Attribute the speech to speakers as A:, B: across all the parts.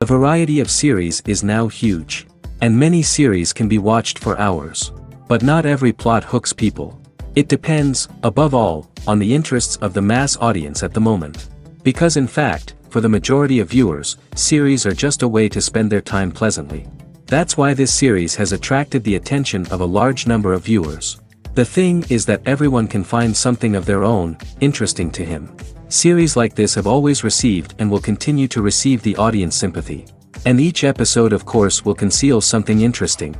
A: The variety of series is now huge. And many series can be watched for hours. But not every plot hooks people. It depends, above all, on the interests of the mass audience at the moment. Because in fact, for the majority of viewers, series are just a way to spend their time pleasantly. That's why this series has attracted the attention of a large number of viewers. The thing is that everyone can find something of their own, interesting to him. Series like this have always received and will continue to receive the audience sympathy. And each episode of course will conceal something interesting.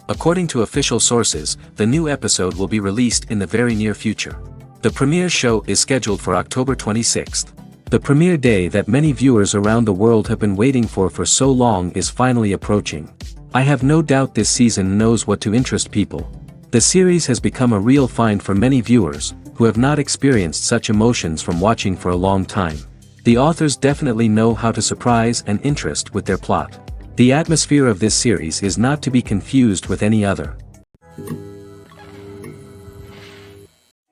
A: According to official sources, the new episode will be released in the very near future. The premiere show is scheduled for October 26th. The premiere day that many viewers around the world have been waiting for so long is finally approaching. I have no doubt this season knows what to interest people. The series has become a real find for many viewers, who have not experienced such emotions from watching for a long time. The authors definitely know how to surprise and interest with their plot. The atmosphere of this series is not to be confused with any other.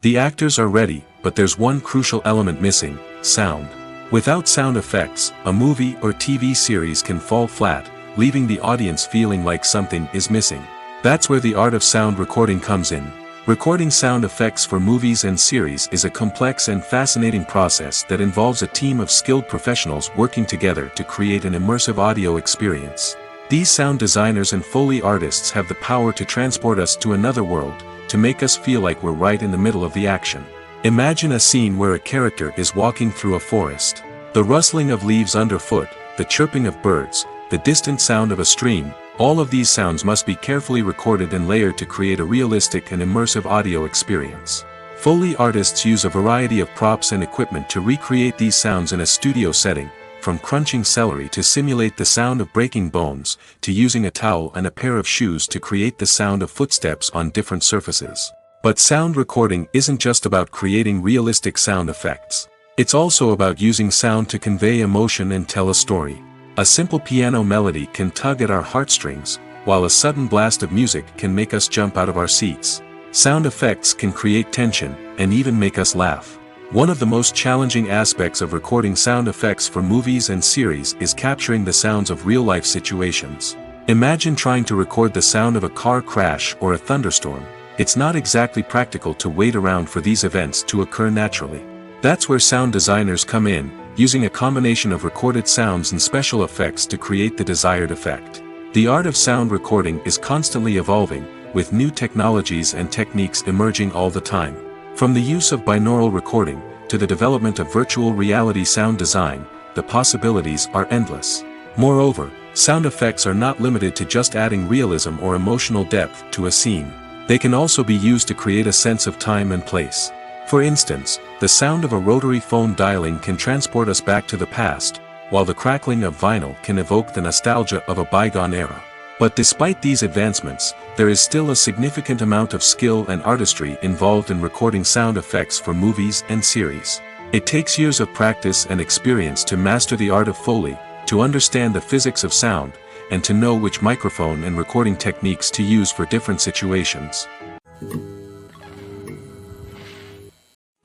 A: The actors are ready, but there's one crucial element missing: sound. Without sound effects, a movie or TV series can fall flat, leaving the audience feeling like something is missing. That's where the art of sound recording comes in. Recording sound effects for movies and series is a complex and fascinating process that involves a team of skilled professionals working together to create an immersive audio experience. These sound designers and Foley artists have the power to transport us to another world, to make us feel like we're right in the middle of the action. Imagine a scene where a character is walking through a forest. The rustling of leaves underfoot, the chirping of birds, the distant sound of a stream, all of these sounds must be carefully recorded and layered to create a realistic and immersive audio experience. Foley artists use a variety of props and equipment to recreate these sounds in a studio setting, from crunching celery to simulate the sound of breaking bones, to using a towel and a pair of shoes to create the sound of footsteps on different surfaces. But sound recording isn't just about creating realistic sound effects. It's also about using sound to convey emotion and tell a story. A simple piano melody can tug at our heartstrings, while a sudden blast of music can make us jump out of our seats. Sound effects can create tension, and even make us laugh. One of the most challenging aspects of recording sound effects for movies and series is capturing the sounds of real-life situations. Imagine trying to record the sound of a car crash or a thunderstorm. It's not exactly practical to wait around for these events to occur naturally. That's where sound designers come in, using a combination of recorded sounds and special effects to create the desired effect. The art of sound recording is constantly evolving, with new technologies and techniques emerging all the time. From the use of binaural recording, to the development of virtual reality sound design, the possibilities are endless. Moreover, sound effects are not limited to just adding realism or emotional depth to a scene. They can also be used to create a sense of time and place. For instance, the sound of a rotary phone dialing can transport us back to the past, while the crackling of vinyl can evoke the nostalgia of a bygone era. But despite these advancements, there is still a significant amount of skill and artistry involved in recording sound effects for movies and series. It takes years of practice and experience to master the art of Foley, to understand the physics of sound, and to know which microphone and recording techniques to use for different situations.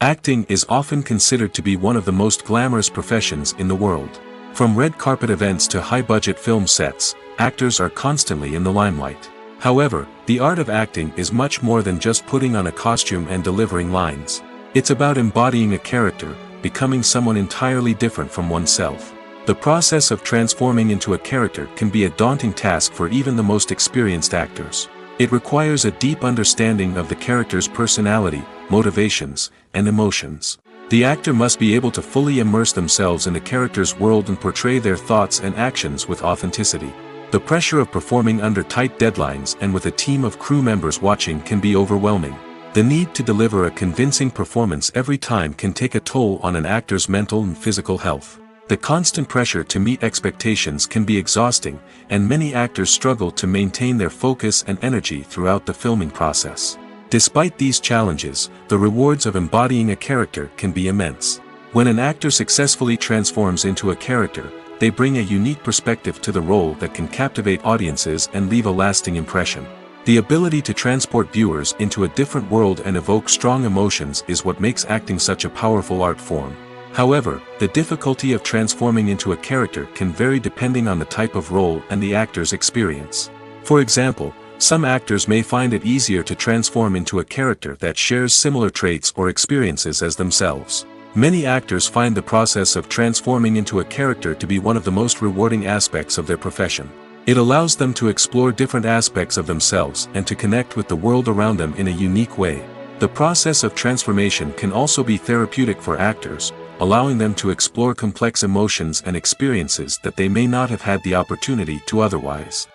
A: Acting is often considered to be one of the most glamorous professions in the world. From red carpet events to high-budget film sets, actors are constantly in the limelight. However, the art of acting is much more than just putting on a costume and delivering lines. It's about embodying a character, becoming someone entirely different from oneself. The process of transforming into a character can be a daunting task for even the most experienced actors. It requires a deep understanding of the character's personality, motivations, and emotions. The actor must be able to fully immerse themselves in the character's world and portray their thoughts and actions with authenticity. The pressure of performing under tight deadlines and with a team of crew members watching can be overwhelming. The need to deliver a convincing performance every time can take a toll on an actor's mental and physical health. The constant pressure to meet expectations can be exhausting, and many actors struggle to maintain their focus and energy throughout the filming process. Despite these challenges, the rewards of embodying a character can be immense. When an actor successfully transforms into a character, they bring a unique perspective to the role that can captivate audiences and leave a lasting impression. The ability to transport viewers into a different world and evoke strong emotions is what makes acting such a powerful art form. However, the difficulty of transforming into a character can vary depending on the type of role and the actor's experience. For example, some actors may find it easier to transform into a character that shares similar traits or experiences as themselves. Many actors find the process of transforming into a character to be one of the most rewarding aspects of their profession. It allows them to explore different aspects of themselves and to connect with the world around them in a unique way. The process of transformation can also be therapeutic for actors, allowing them to explore complex emotions and experiences that they may not have had the opportunity to otherwise.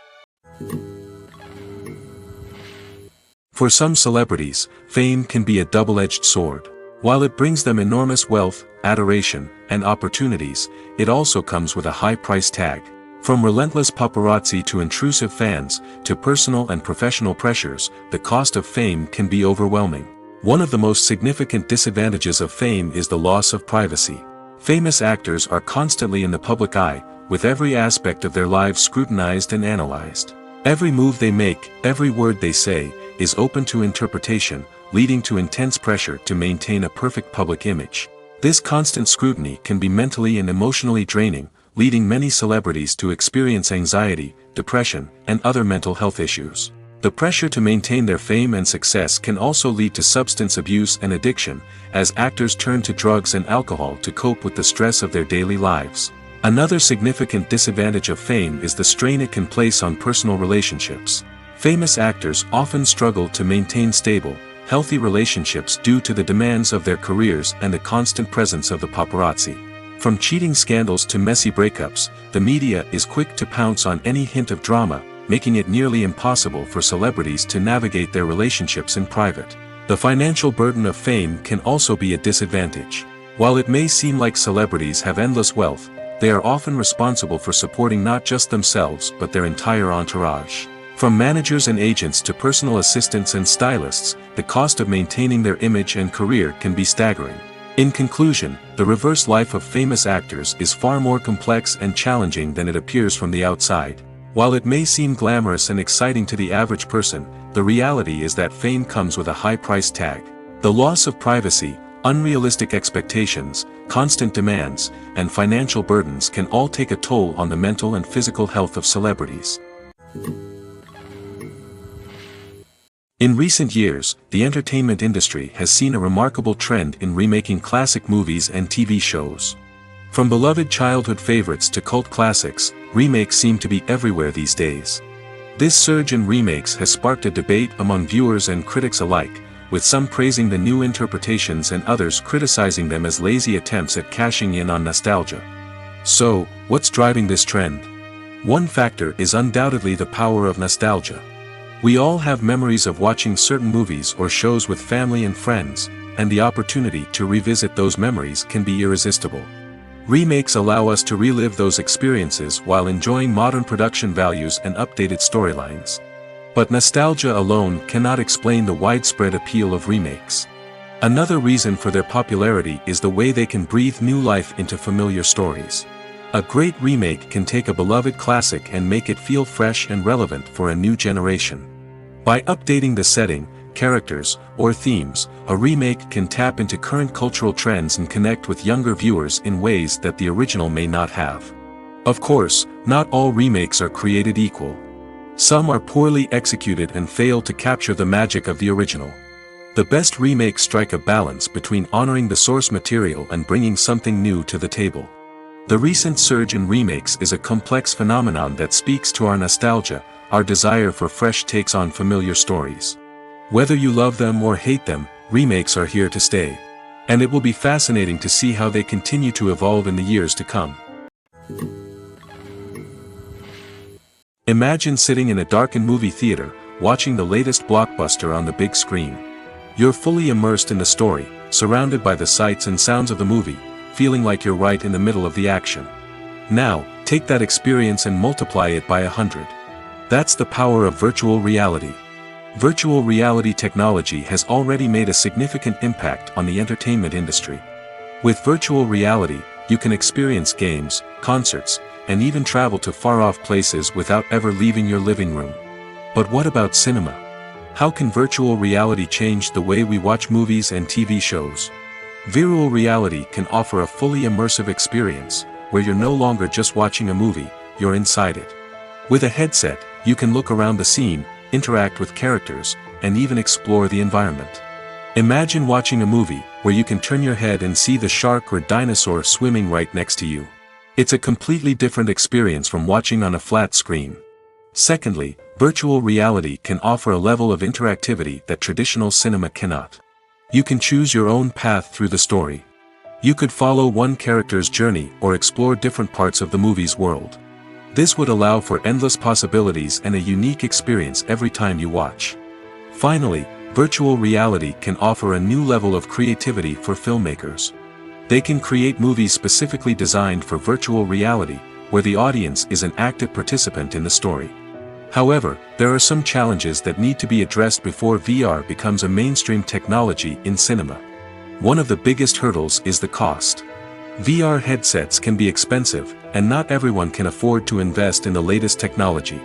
A: For some celebrities, fame can be a double-edged sword. While it brings them enormous wealth, adoration, and opportunities, it also comes with a high price tag. From relentless paparazzi to intrusive fans, to personal and professional pressures, the cost of fame can be overwhelming. One of the most significant disadvantages of fame is the loss of privacy. Famous actors are constantly in the public eye, with every aspect of their lives scrutinized and analyzed. Every move they make, every word they say, is open to interpretation, leading to intense pressure to maintain a perfect public image. This constant scrutiny can be mentally and emotionally draining, leading many celebrities to experience anxiety, depression, and other mental health issues. The pressure to maintain their fame and success can also lead to substance abuse and addiction, as actors turn to drugs and alcohol to cope with the stress of their daily lives. Another significant disadvantage of fame is the strain it can place on personal relationships. Famous actors often struggle to maintain stable, healthy relationships due to the demands of their careers and the constant presence of the paparazzi. From cheating scandals to messy breakups, the media is quick to pounce on any hint of drama, making it nearly impossible for celebrities to navigate their relationships in private. The financial burden of fame can also be a disadvantage. While it may seem like celebrities have endless wealth, they are often responsible for supporting not just themselves but their entire entourage. From managers and agents to personal assistants and stylists, the cost of maintaining their image and career can be staggering. In conclusion, the reverse life of famous actors is far more complex and challenging than it appears from the outside. While it may seem glamorous and exciting to the average person, the reality is that fame comes with a high price tag. The loss of privacy, unrealistic expectations, constant demands, and financial burdens can all take a toll on the mental and physical health of celebrities. In recent years, the entertainment industry has seen a remarkable trend in remaking classic movies and TV shows. From beloved childhood favorites to cult classics, remakes seem to be everywhere these days. This surge in remakes has sparked a debate among viewers and critics alike, with some praising the new interpretations and others criticizing them as lazy attempts at cashing in on nostalgia. So, what's driving this trend? One factor is undoubtedly the power of nostalgia. We all have memories of watching certain movies or shows with family and friends, and the opportunity to revisit those memories can be irresistible. Remakes allow us to relive those experiences while enjoying modern production values and updated storylines. But nostalgia alone cannot explain the widespread appeal of remakes. Another reason for their popularity is the way they can breathe new life into familiar stories. A great remake can take a beloved classic and make it feel fresh and relevant for a new generation. By updating the setting, characters, or themes, a remake can tap into current cultural trends and connect with younger viewers in ways that the original may not have. Of course, not all remakes are created equal. Some are poorly executed and fail to capture the magic of the original. The best remakes strike a balance between honoring the source material and bringing something new to the table. The recent surge in remakes is a complex phenomenon that speaks to our nostalgia, our desire for fresh takes on familiar stories. Whether you love them or hate them, remakes are here to stay. And it will be fascinating to see how they continue to evolve in the years to come. Imagine sitting in a darkened movie theater, watching the latest blockbuster on the big screen. You're fully immersed in the story, surrounded by the sights and sounds of the movie, feeling like you're right in the middle of the action. Now, take that experience and multiply it by 100. That's the power of virtual reality. Virtual reality technology has already made a significant impact on the entertainment industry. With virtual reality, you can experience games, concerts, and even travel to far-off places without ever leaving your living room. But what about cinema? How can virtual reality change the way we watch movies and TV shows? Virtual reality can offer a fully immersive experience, where you're no longer just watching a movie, you're inside it. With a headset, you can look around the scene, interact with characters, and even explore the environment. Imagine watching a movie, where you can turn your head and see the shark or dinosaur swimming right next to you. It's a completely different experience from watching on a flat screen. Secondly, virtual reality can offer a level of interactivity that traditional cinema cannot. You can choose your own path through the story. You could follow one character's journey or explore different parts of the movie's world. This would allow for endless possibilities and a unique experience every time you watch. Finally, virtual reality can offer a new level of creativity for filmmakers. They can create movies specifically designed for virtual reality, where the audience is an active participant in the story. However, there are some challenges that need to be addressed before VR becomes a mainstream technology in cinema. One of the biggest hurdles is the cost. VR headsets can be expensive, and not everyone can afford to invest in the latest technology.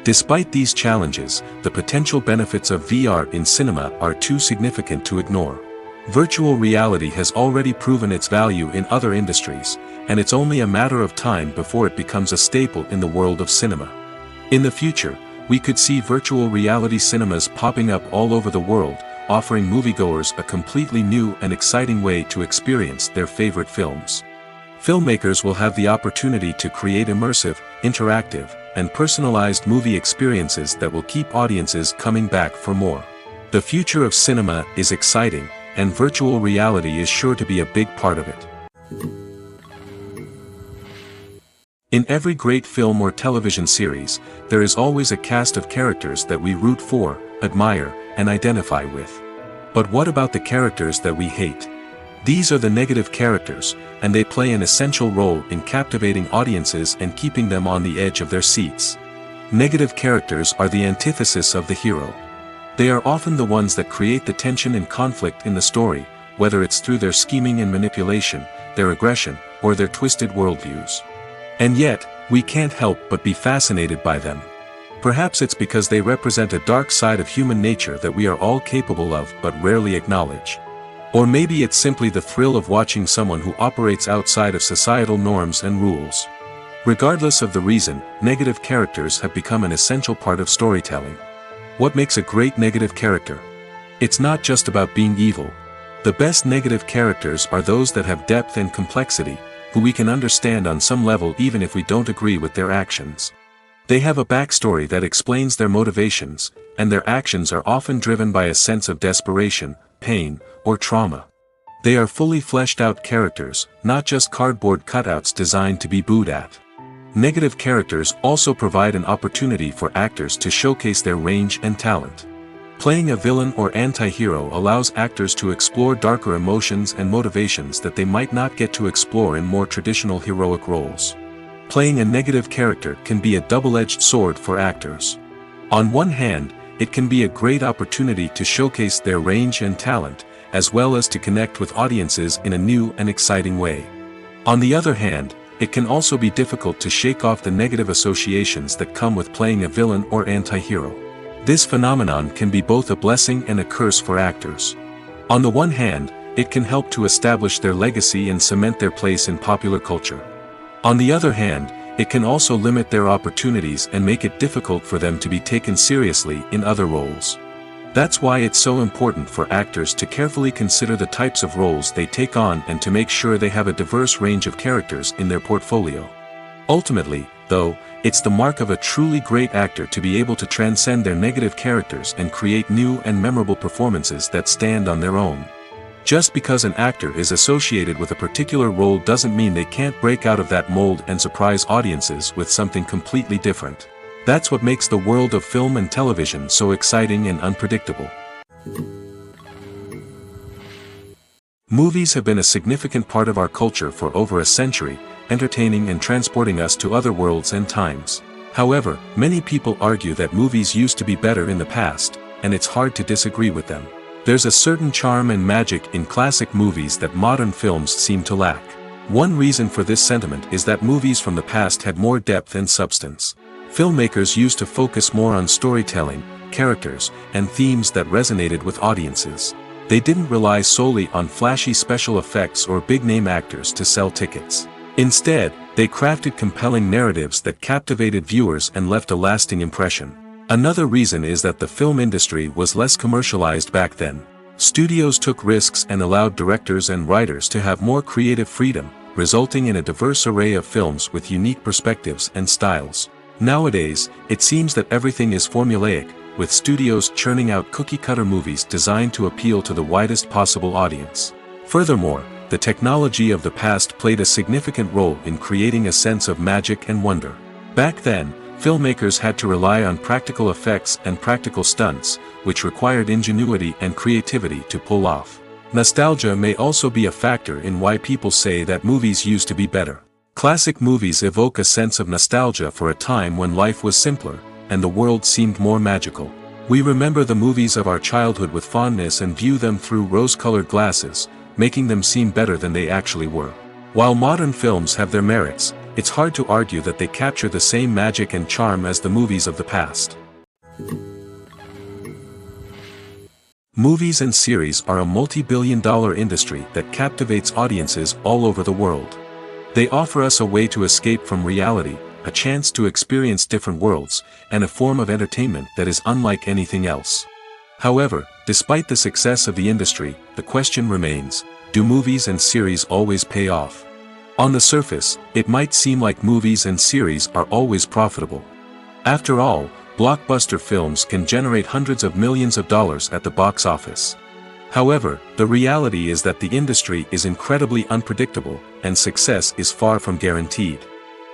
A: Despite these challenges, the potential benefits of VR in cinema are too significant to ignore. Virtual reality has already proven its value in other industries, and it's only a matter of time before it becomes a staple in the world of cinema. In the future, we could see virtual reality cinemas popping up all over the world, offering moviegoers a completely new and exciting way to experience their favorite films. Filmmakers will have the opportunity to create immersive, interactive, and personalized movie experiences that will keep audiences coming back for more. The future of cinema is exciting, and virtual reality is sure to be a big part of it. In every great film or television series, there is always a cast of characters that we root for, admire, and identify with. But what about the characters that we hate? These are the negative characters, and they play an essential role in captivating audiences and keeping them on the edge of their seats. Negative characters are the antithesis of the hero. They are often the ones that create the tension and conflict in the story, whether it's through their scheming and manipulation, their aggression, or their twisted worldviews. And yet, we can't help but be fascinated by them. Perhaps it's because they represent a dark side of human nature that we are all capable of but rarely acknowledge. Or maybe it's simply the thrill of watching someone who operates outside of societal norms and rules. Regardless of the reason, negative characters have become an essential part of storytelling. What makes a great negative character? It's not just about being evil. The best negative characters are those that have depth and complexity, who we can understand on some level even if we don't agree with their actions. They have a backstory that explains their motivations, and their actions are often driven by a sense of desperation, pain, or trauma. They are fully fleshed out characters, not just cardboard cutouts designed to be booed at. Negative characters also provide an opportunity for actors to showcase their range and talent. Playing a villain or anti-hero allows actors to explore darker emotions and motivations that they might not get to explore in more traditional heroic roles. Playing a negative character can be a double-edged sword for actors. On one hand, it can be a great opportunity to showcase their range and talent, as well as to connect with audiences in a new and exciting way. On the other hand, it can also be difficult to shake off the negative associations that come with playing a villain or anti-hero. This phenomenon can be both a blessing and a curse for actors. On the one hand, it can help to establish their legacy and cement their place in popular culture. On the other hand, it can also limit their opportunities and make it difficult for them to be taken seriously in other roles. That's why it's so important for actors to carefully consider the types of roles they take on and to make sure they have a diverse range of characters in their portfolio. Ultimately, though, it's the mark of a truly great actor to be able to transcend their negative characters and create new and memorable performances that stand on their own. Just because an actor is associated with a particular role doesn't mean they can't break out of that mold and surprise audiences with something completely different. That's what makes the world of film and television so exciting and unpredictable. Movies have been a significant part of our culture for over a century, entertaining and transporting us to other worlds and times. However, many people argue that movies used to be better in the past, and it's hard to disagree with them. There's a certain charm and magic in classic movies that modern films seem to lack. One reason for this sentiment is that movies from the past had more depth and substance. Filmmakers used to focus more on storytelling, characters, and themes that resonated with audiences. They didn't rely solely on flashy special effects or big-name actors to sell tickets. Instead, they crafted compelling narratives that captivated viewers and left a lasting impression. Another reason is that the film industry was less commercialized back then. Studios took risks and allowed directors and writers to have more creative freedom, resulting in a diverse array of films with unique perspectives and styles. Nowadays, it seems that everything is formulaic, with studios churning out cookie-cutter movies designed to appeal to the widest possible audience. Furthermore, the technology of the past played a significant role in creating a sense of magic and wonder. Back then, filmmakers had to rely on practical effects and practical stunts, which required ingenuity and creativity to pull off. Nostalgia may also be a factor in why people say that movies used to be better. Classic movies evoke a sense of nostalgia for a time when life was simpler, and the world seemed more magical. We remember the movies of our childhood with fondness and view them through rose-colored glasses, making them seem better than they actually were. While modern films have their merits, it's hard to argue that they capture the same magic and charm as the movies of the past. Movies and series are a multi-billion-dollar industry that captivates audiences all over the world. They offer us a way to escape from reality, a chance to experience different worlds, and a form of entertainment that is unlike anything else. However, despite the success of the industry, the question remains, do movies and series always pay off? On the surface, it might seem like movies and series are always profitable. After all, blockbuster films can generate hundreds of millions of dollars at the box office. However, the reality is that the industry is incredibly unpredictable, and success is far from guaranteed.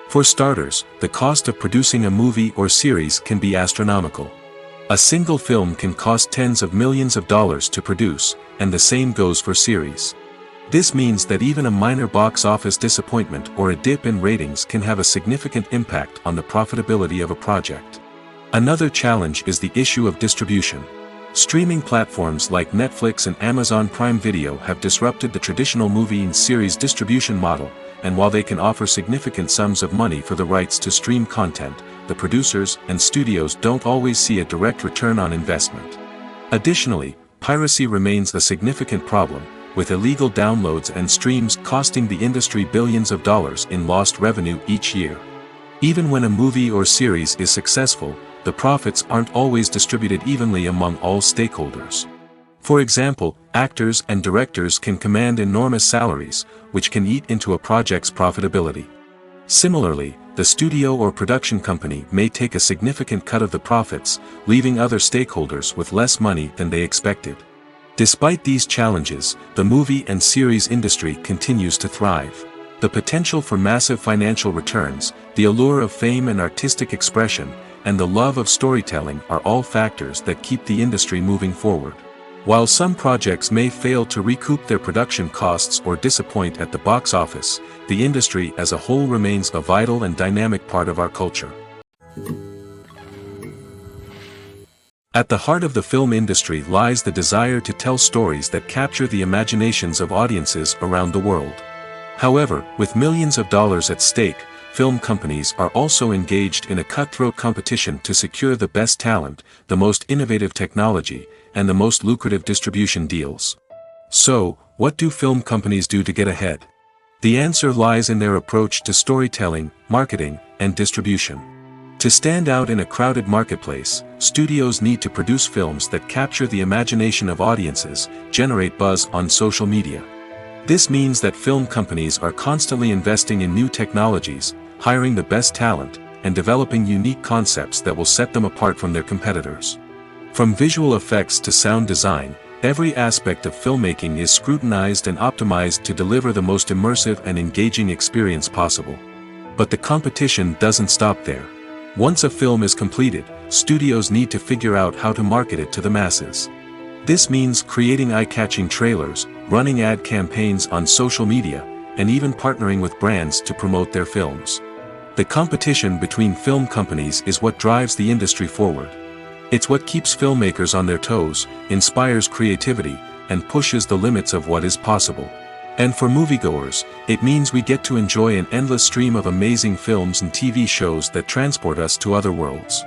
A: For starters, the cost of producing a movie or series can be astronomical. A single film can cost tens of millions of dollars to produce, and the same goes for series. This means that even a minor box office disappointment or a dip in ratings can have a significant impact on the profitability of a project. Another challenge is the issue of distribution. Streaming platforms like Netflix and Amazon Prime Video have disrupted the traditional movie and series distribution model, and while they can offer significant sums of money for the rights to stream content, the producers and studios don't always see a direct return on investment. Additionally, piracy remains a significant problem, with illegal downloads and streams costing the industry billions of dollars in lost revenue each year. Even when a movie or series is successful, the profits aren't always distributed evenly among all stakeholders. For example, actors and directors can command enormous salaries, which can eat into a project's profitability. Similarly, the studio or production company may take a significant cut of the profits, leaving other stakeholders with less money than they expected. Despite these challenges, the movie and series industry continues to thrive. The potential for massive financial returns, the allure of fame and artistic expression, and the love of storytelling are all factors that keep the industry moving forward. While some projects may fail to recoup their production costs or disappoint at the box office, the industry as a whole remains a vital and dynamic part of our culture. At the heart of the film industry lies the desire to tell stories that capture the imaginations of audiences around the world. However, with millions of dollars at stake, film companies are also engaged in a cutthroat competition to secure the best talent, the most innovative technology, and the most lucrative distribution deals. So, what do film companies do to get ahead? The answer lies in their approach to storytelling, marketing, and distribution. To stand out in a crowded marketplace, studios need to produce films that capture the imagination of audiences, generate buzz on social media. This means that film companies are constantly investing in new technologies, hiring the best talent, and developing unique concepts that will set them apart from their competitors. From visual effects to sound design, every aspect of filmmaking is scrutinized and optimized to deliver the most immersive and engaging experience possible. But the competition doesn't stop there. Once a film is completed, studios need to figure out how to market it to the masses. This means creating eye-catching trailers, running ad campaigns on social media, and even partnering with brands to promote their films. The competition between film companies is what drives the industry forward. It's what keeps filmmakers on their toes, inspires creativity, and pushes the limits of what is possible. And for moviegoers, it means we get to enjoy an endless stream of amazing films and TV shows that transport us to other worlds.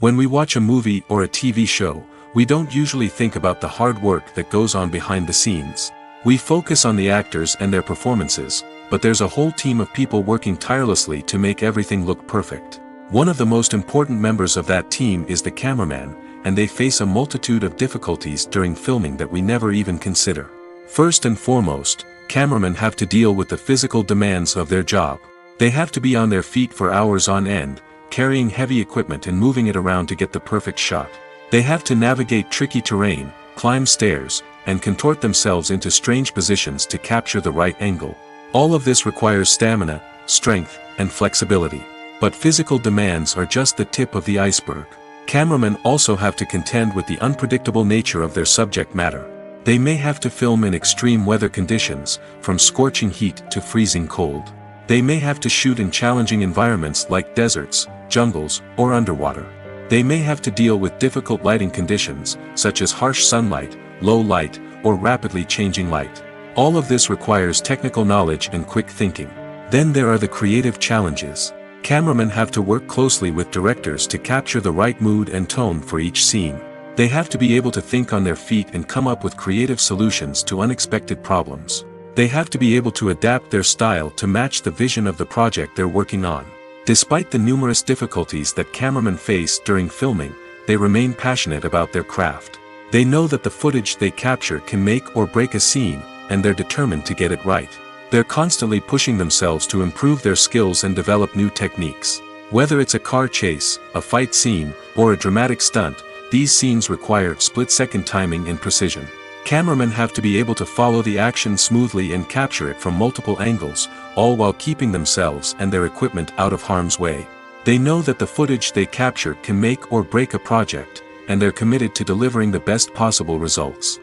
A: When we watch a movie or a TV show, we don't usually think about the hard work that goes on behind the scenes. We focus on the actors and their performances, but there's a whole team of people working tirelessly to make everything look perfect. One of the most important members of that team is the cameraman, and they face a multitude of difficulties during filming that we never even consider. First and foremost, cameramen have to deal with the physical demands of their job. They have to be on their feet for hours on end, carrying heavy equipment and moving it around to get the perfect shot. They have to navigate tricky terrain, climb stairs, and contort themselves into strange positions to capture the right angle. All of this requires stamina, strength, and flexibility. But physical demands are just the tip of the iceberg. Cameramen also have to contend with the unpredictable nature of their subject matter. They may have to film in extreme weather conditions, from scorching heat to freezing cold. They may have to shoot in challenging environments like deserts, jungles, or underwater. They may have to deal with difficult lighting conditions, such as harsh sunlight, low light, or rapidly changing light. All of this requires technical knowledge and quick thinking. Then there are the creative challenges. Cameramen have to work closely with directors to capture the right mood and tone for each scene. They have to be able to think on their feet and come up with creative solutions to unexpected problems. They have to be able to adapt their style to match the vision of the project they're working on. Despite the numerous difficulties that cameramen face during filming, they remain passionate about their craft. They know that the footage they capture can make or break a scene, and they're determined to get it right. They're constantly pushing themselves to improve their skills and develop new techniques. Whether it's a car chase, a fight scene, or a dramatic stunt, these scenes require split-second timing and precision. Cameramen have to be able to follow the action smoothly and capture it from multiple angles, all while keeping themselves and their equipment out of harm's way. They know that the footage they capture can make or break a project, and they're committed to delivering the best possible results.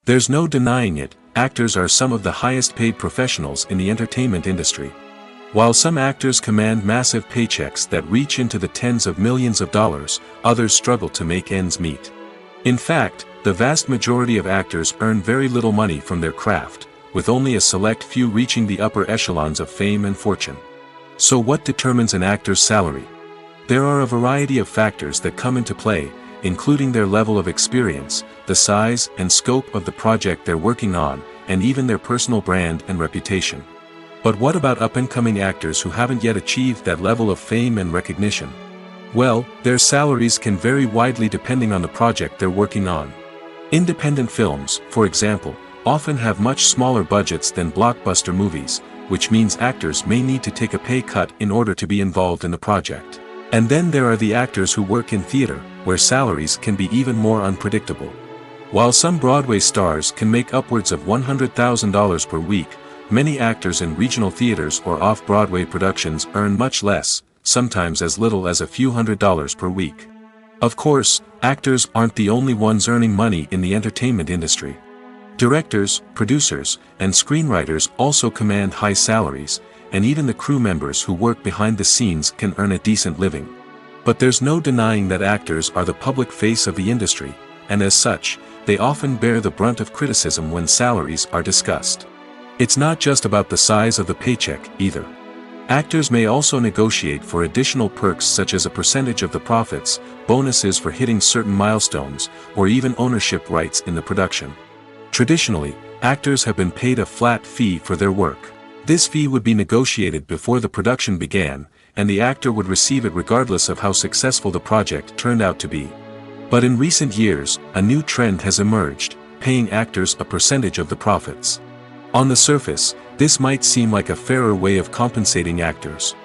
A: There's no denying it, actors are some of the highest paid professionals in the entertainment industry. While some actors command massive paychecks that reach into the tens of millions of dollars, others struggle to make ends meet. In fact, the vast majority of actors earn very little money from their craft, with only a select few reaching the upper echelons of fame and fortune. So what determines an actor's salary? There are a variety of factors that come into play, including their level of experience, the size and scope of the project they're working on, and even their personal brand and reputation. But what about up-and-coming actors who haven't yet achieved that level of fame and recognition? Well, their salaries can vary widely depending on the project they're working on. Independent films, for example, often have much smaller budgets than blockbuster movies, which means actors may need to take a pay cut in order to be involved in the project. And then there are the actors who work in theater, where salaries can be even more unpredictable. While some Broadway stars can make upwards of $100,000 per week, many actors in regional theaters or off-Broadway productions earn much less, sometimes as little as a few $100s per week. Of course, actors aren't the only ones earning money in the entertainment industry. Directors, producers, and screenwriters also command high salaries, and even the crew members who work behind the scenes can earn a decent living. But there's no denying that actors are the public face of the industry, and as such, they often bear the brunt of criticism when salaries are discussed. It's not just about the size of the paycheck, either. Actors may also negotiate for additional perks such as a percentage of the profits, bonuses for hitting certain milestones, or even ownership rights in the production. Traditionally, actors have been paid a flat fee for their work. This fee would be negotiated before the production began, and the actor would receive it regardless of how successful the project turned out to be. But in recent years, a new trend has emerged, paying actors a percentage of the profits. On the surface, this might seem like a fairer way of compensating actors.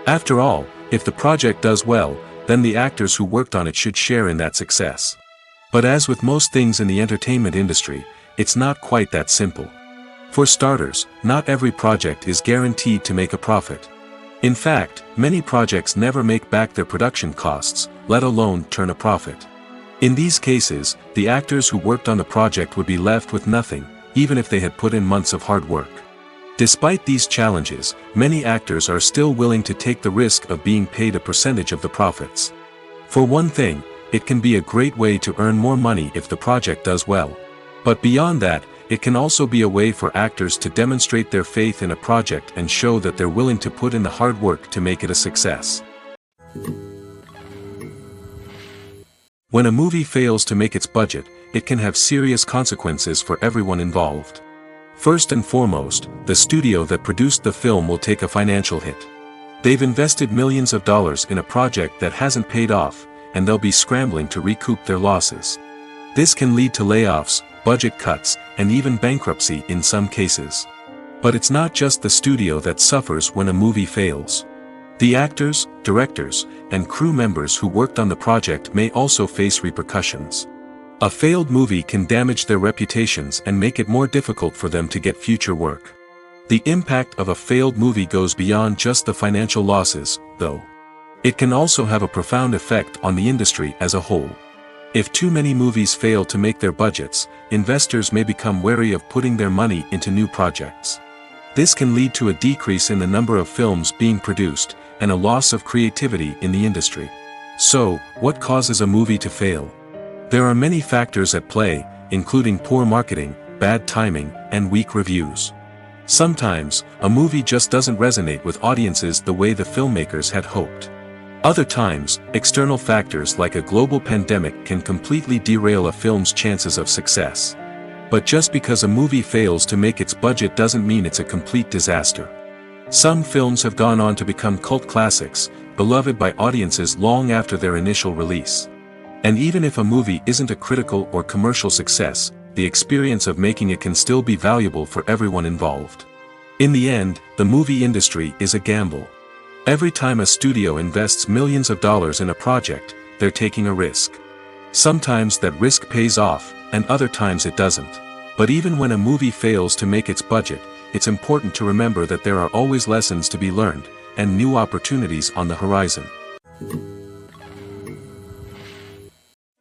A: After all, if the project does well, then the actors who worked on it should share in that success. But as with most things in the entertainment industry, it's not quite that simple. For starters, not every project is guaranteed to make a profit. In fact, many projects never make back their production costs, let alone turn a profit. In these cases, the actors who worked on the project would be left with nothing, even if they had put in months of hard work. Despite these challenges, many actors are still willing to take the risk of being paid a percentage of the profits. For one thing, it can be a great way to earn more money if the project does well. But beyond that, it can also be a way for actors to demonstrate their faith in a project and show that they're willing to put in the hard work to make it a success. When a movie fails to make its budget, it can have serious consequences for everyone involved. First and foremost, the studio that produced the film will take a financial hit. They've invested millions of dollars in a project that hasn't paid off, and they'll be scrambling to recoup their losses. This can lead to layoffs, budget cuts, and even bankruptcy in some cases. But it's not just the studio that suffers when a movie fails. The actors, directors, and crew members who worked on the project may also face repercussions. A failed movie can damage their reputations and make it more difficult for them to get future work. The impact of a failed movie goes beyond just the financial losses, though. It can also have a profound effect on the industry as a whole. If too many movies fail to make their budgets, investors may become wary of putting their money into new projects. This can lead to a decrease in the number of films being produced, and a loss of creativity in the industry. So, what causes a movie to fail? There are many factors at play, including poor marketing, bad timing, and weak reviews. Sometimes, a movie just doesn't resonate with audiences the way the filmmakers had hoped. Other times, external factors like a global pandemic can completely derail a film's chances of success. But just because a movie fails to make its budget doesn't mean it's a complete disaster. Some films have gone on to become cult classics, beloved by audiences long after their initial release. And even if a movie isn't a critical or commercial success, the experience of making it can still be valuable for everyone involved. In the end, the movie industry is a gamble. Every time a studio invests millions of dollars in a project, they're taking a risk. Sometimes that risk pays off, and other times it doesn't. But even when a movie fails to make its budget, it's important to remember that there are always lessons to be learned, and new opportunities on the horizon.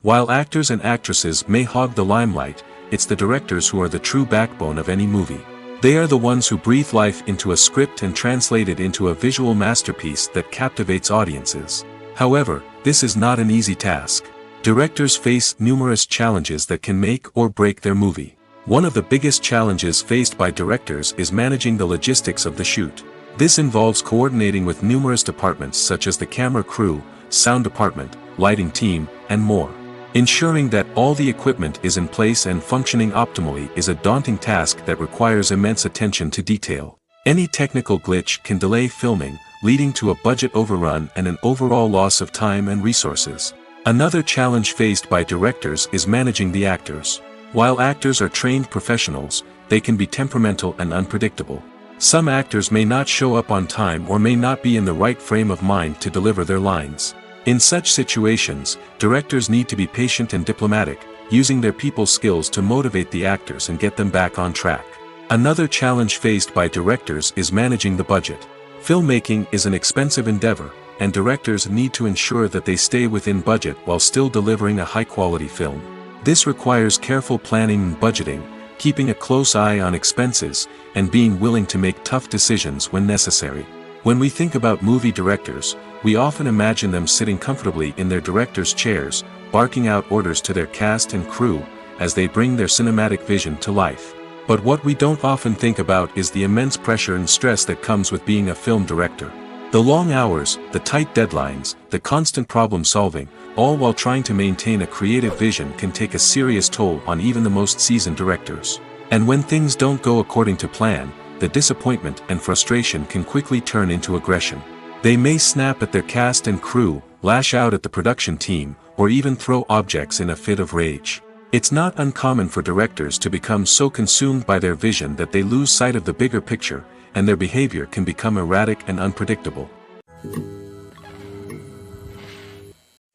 A: While actors and actresses may hog the limelight, it's the directors who are the true backbone of any movie. They are the ones who breathe life into a script and translate it into a visual masterpiece that captivates audiences. However, this is not an easy task. Directors face numerous challenges that can make or break their movie. One of the biggest challenges faced by directors is managing the logistics of the shoot. This involves coordinating with numerous departments such as the camera crew, sound department, lighting team, and more. Ensuring that all the equipment is in place and functioning optimally is a daunting task that requires immense attention to detail. Any technical glitch can delay filming, leading to a budget overrun and an overall loss of time and resources. Another challenge faced by directors is managing the actors. While actors are trained professionals, they can be temperamental and unpredictable. Some actors may not show up on time or may not be in the right frame of mind to deliver their lines. In such situations, directors need to be patient and diplomatic, using their people skills to motivate the actors and get them back on track. Another challenge faced by directors is managing the budget. Filmmaking is an expensive endeavor, and directors need to ensure that they stay within budget while still delivering a high-quality film. This requires careful planning and budgeting, keeping a close eye on expenses, and being willing to make tough decisions when necessary. When we think about movie directors, we often imagine them sitting comfortably in their director's chairs, barking out orders to their cast and crew, as they bring their cinematic vision to life. But what we don't often think about is the immense pressure and stress that comes with being a film director. The long hours, the tight deadlines, the constant problem solving, all while trying to maintain a creative vision can take a serious toll on even the most seasoned directors. And when things don't go according to plan, the disappointment and frustration can quickly turn into aggression. They may snap at their cast and crew, lash out at the production team, or even throw objects in a fit of rage. It's not uncommon for directors to become so consumed by their vision that they lose sight of the bigger picture, and their behavior can become erratic and unpredictable.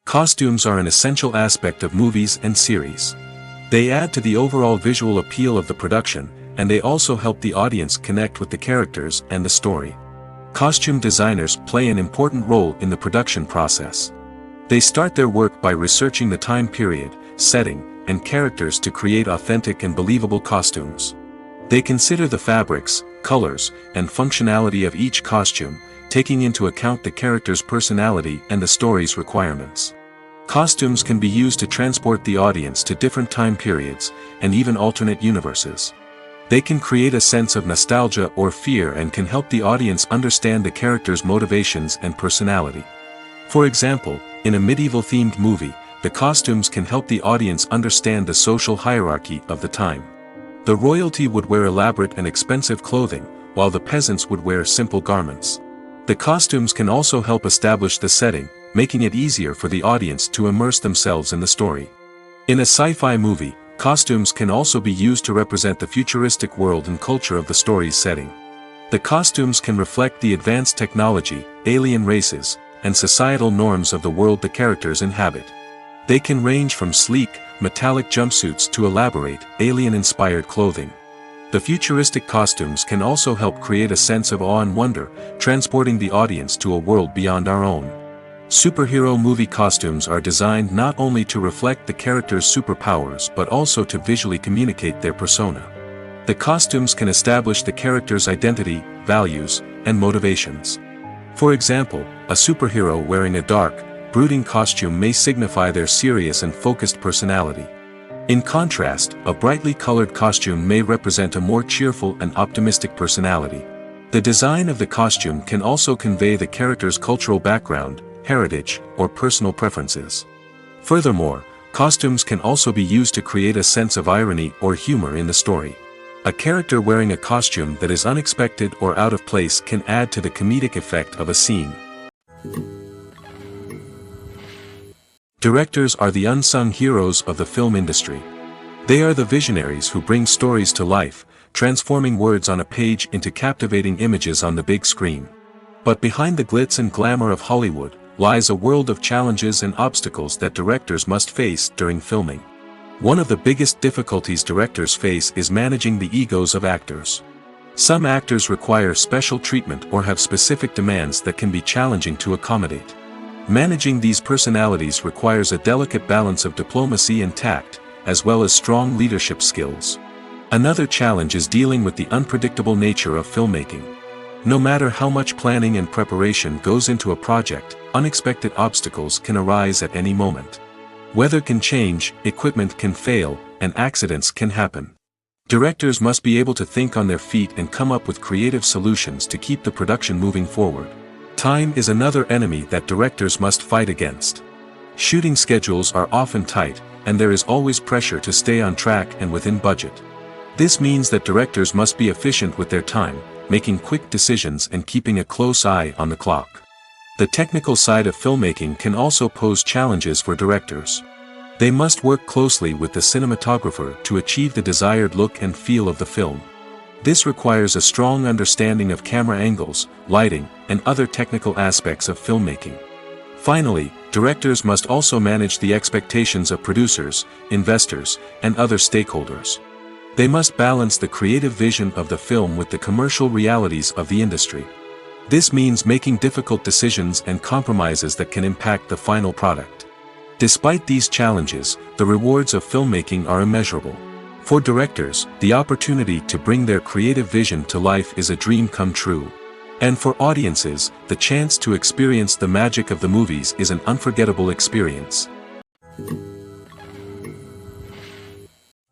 A: Costumes are an essential aspect of movies and series. They add to the overall visual appeal of the production, and they also help the audience connect with the characters and the story. Costume designers play an important role in the production process. They start their work by researching the time period, setting, and characters to create authentic and believable costumes. They consider the fabrics, colors, and functionality of each costume, taking into account the character's personality and the story's requirements. Costumes can be used to transport the audience to different time periods, and even alternate universes. They can create a sense of nostalgia or fear and can help the audience understand the character's motivations and personality. For example, in a medieval-themed movie, the costumes can help the audience understand the social hierarchy of the time. The royalty would wear elaborate and expensive clothing, while the peasants would wear simple garments. The costumes can also help establish the setting, making it easier for the audience to immerse themselves in the story. In a sci-fi movie, costumes can also be used to represent the futuristic world and culture of the story's setting. The costumes can reflect the advanced technology, alien races, and societal norms of the world the characters inhabit. They can range from sleek, metallic jumpsuits to elaborate, alien-inspired clothing. The futuristic costumes can also help create a sense of awe and wonder, transporting the audience to a world beyond our own. Superhero movie costumes are designed not only to reflect the character's superpowers but also to visually communicate their persona. The costumes can establish the character's identity, values, and motivations. For example, a superhero wearing a dark, brooding costume may signify their serious and focused personality. In contrast, a brightly colored costume may represent a more cheerful and optimistic personality. The design of the costume can also convey the character's cultural background, heritage, or personal preferences. Furthermore, costumes can also be used to create a sense of irony or humor in the story. A character wearing a costume that is unexpected or out of place can add to the comedic effect of a scene. Directors are the unsung heroes of the film industry. They are the visionaries who bring stories to life, transforming words on a page into captivating images on the big screen. But behind the glitz and glamour of Hollywood, lies a world of challenges and obstacles that directors must face during filming. One of the biggest difficulties directors face is managing the egos of actors. Some actors require special treatment or have specific demands that can be challenging to accommodate. Managing these personalities requires a delicate balance of diplomacy and tact, as well as strong leadership skills. Another challenge is dealing with the unpredictable nature of filmmaking. No matter how much planning and preparation goes into a project, unexpected obstacles can arise at any moment. Weather can change, equipment can fail, and accidents can happen. Directors must be able to think on their feet and come up with creative solutions to keep the production moving forward. Time is another enemy that directors must fight against. Shooting schedules are often tight, and there is always pressure to stay on track and within budget. This means that directors must be efficient with their time, making quick decisions and keeping a close eye on the clock. The technical side of filmmaking can also pose challenges for directors. They must work closely with the cinematographer to achieve the desired look and feel of the film. This requires a strong understanding of camera angles, lighting, and other technical aspects of filmmaking. Finally, directors must also manage the expectations of producers, investors, and other stakeholders. They must balance the creative vision of the film with the commercial realities of the industry. This means making difficult decisions and compromises that can impact the final product. Despite these challenges, the rewards of filmmaking are immeasurable. For directors, the opportunity to bring their creative vision to life is a dream come true. And for audiences, the chance to experience the magic of the movies is an unforgettable experience.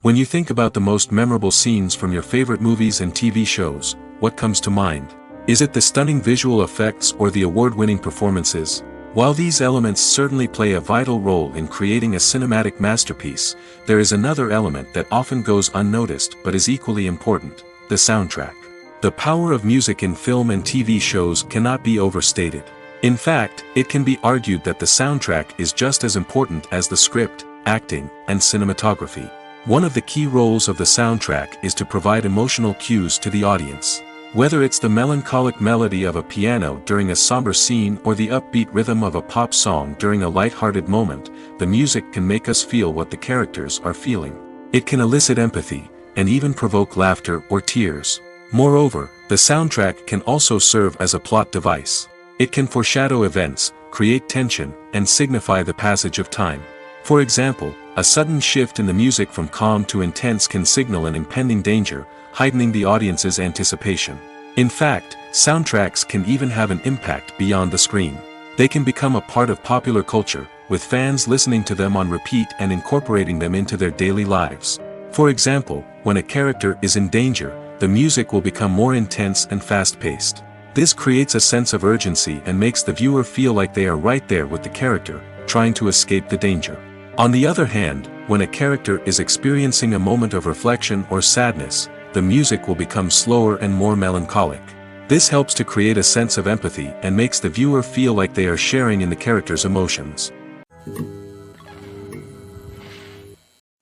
A: When you think about the most memorable scenes from your favorite movies and TV shows, what comes to mind? Is it the stunning visual effects or the award-winning performances? While these elements certainly play a vital role in creating a cinematic masterpiece, there is another element that often goes unnoticed but is equally important: the soundtrack. The power of music in film and TV shows cannot be overstated. In fact, it can be argued that the soundtrack is just as important as the script, acting, and cinematography. One of the key roles of the soundtrack is to provide emotional cues to the audience. Whether it's the melancholic melody of a piano during a somber scene or the upbeat rhythm of a pop song during a light-hearted moment, the music can make us feel what the characters are feeling. It can elicit empathy, and even provoke laughter or tears. Moreover, the soundtrack can also serve as a plot device. It can foreshadow events, create tension, and signify the passage of time. For example, a sudden shift in the music from calm to intense can signal an impending danger, heightening the audience's anticipation. In fact, soundtracks can even have an impact beyond the screen. They can become a part of popular culture, with fans listening to them on repeat and incorporating them into their daily lives. For example, when a character is in danger, the music will become more intense and fast-paced. This creates a sense of urgency and makes the viewer feel like they are right there with the character, trying to escape the danger. On the other hand, when a character is experiencing a moment of reflection or sadness, the music will become slower and more melancholic. This helps to create a sense of empathy and makes the viewer feel like they are sharing in the character's emotions.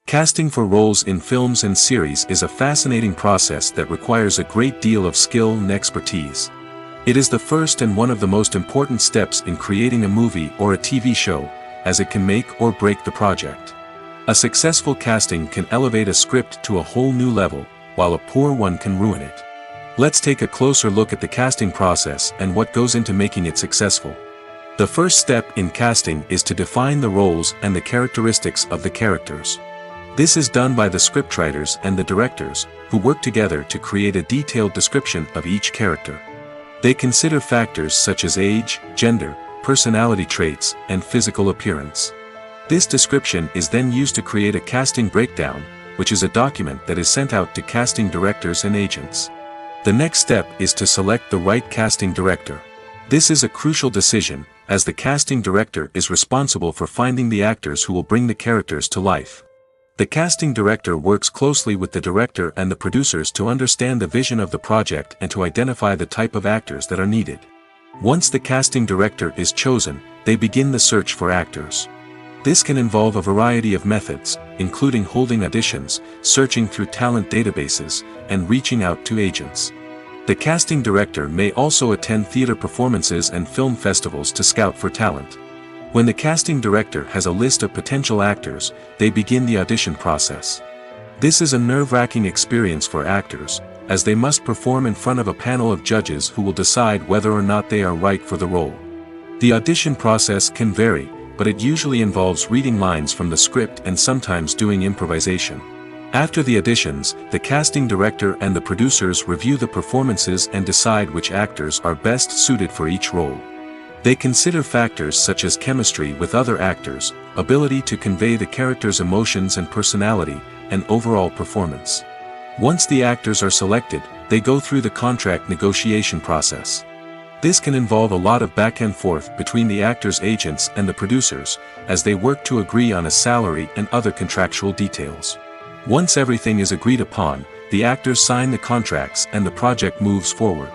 A: Casting for roles in films and series is a fascinating process that requires a great deal of skill and expertise. It is the first and one of the most important steps in creating a movie or a TV show, as it can make or break the project. A successful casting can elevate a script to a whole new level, while a poor one can ruin it. Let's take a closer look at the casting process and what goes into making it successful. The first step in casting is to define the roles and the characteristics of the characters. This is done by the scriptwriters and the directors, who work together to create a detailed description of each character. They consider factors such as age, gender, personality traits, and physical appearance. This description is then used to create a casting breakdown, which is a document that is sent out to casting directors and agents. The next step is to select the right casting director. This is a crucial decision, as the casting director is responsible for finding the actors who will bring the characters to life. The casting director works closely with the director and the producers to understand the vision of the project and to identify the type of actors that are needed. Once the casting director is chosen, they begin the search for actors. This can involve a variety of methods, including holding auditions, searching through talent databases, and reaching out to agents. The casting director may also attend theater performances and film festivals to scout for talent. When the casting director has a list of potential actors, they begin the audition process. This is a nerve-wracking experience for actors, as they must perform in front of a panel of judges who will decide whether or not they are right for the role. The audition process can vary, but it usually involves reading lines from the script and sometimes doing improvisation. After the auditions, the casting director and the producers review the performances and decide which actors are best suited for each role. They consider factors such as chemistry with other actors, ability to convey the character's emotions and personality, and overall performance. Once the actors are selected, they go through the contract negotiation process. This can involve a lot of back and forth between the actors' agents and the producers, as they work to agree on a salary and other contractual details. Once everything is agreed upon, the actors sign the contracts and the project moves forward.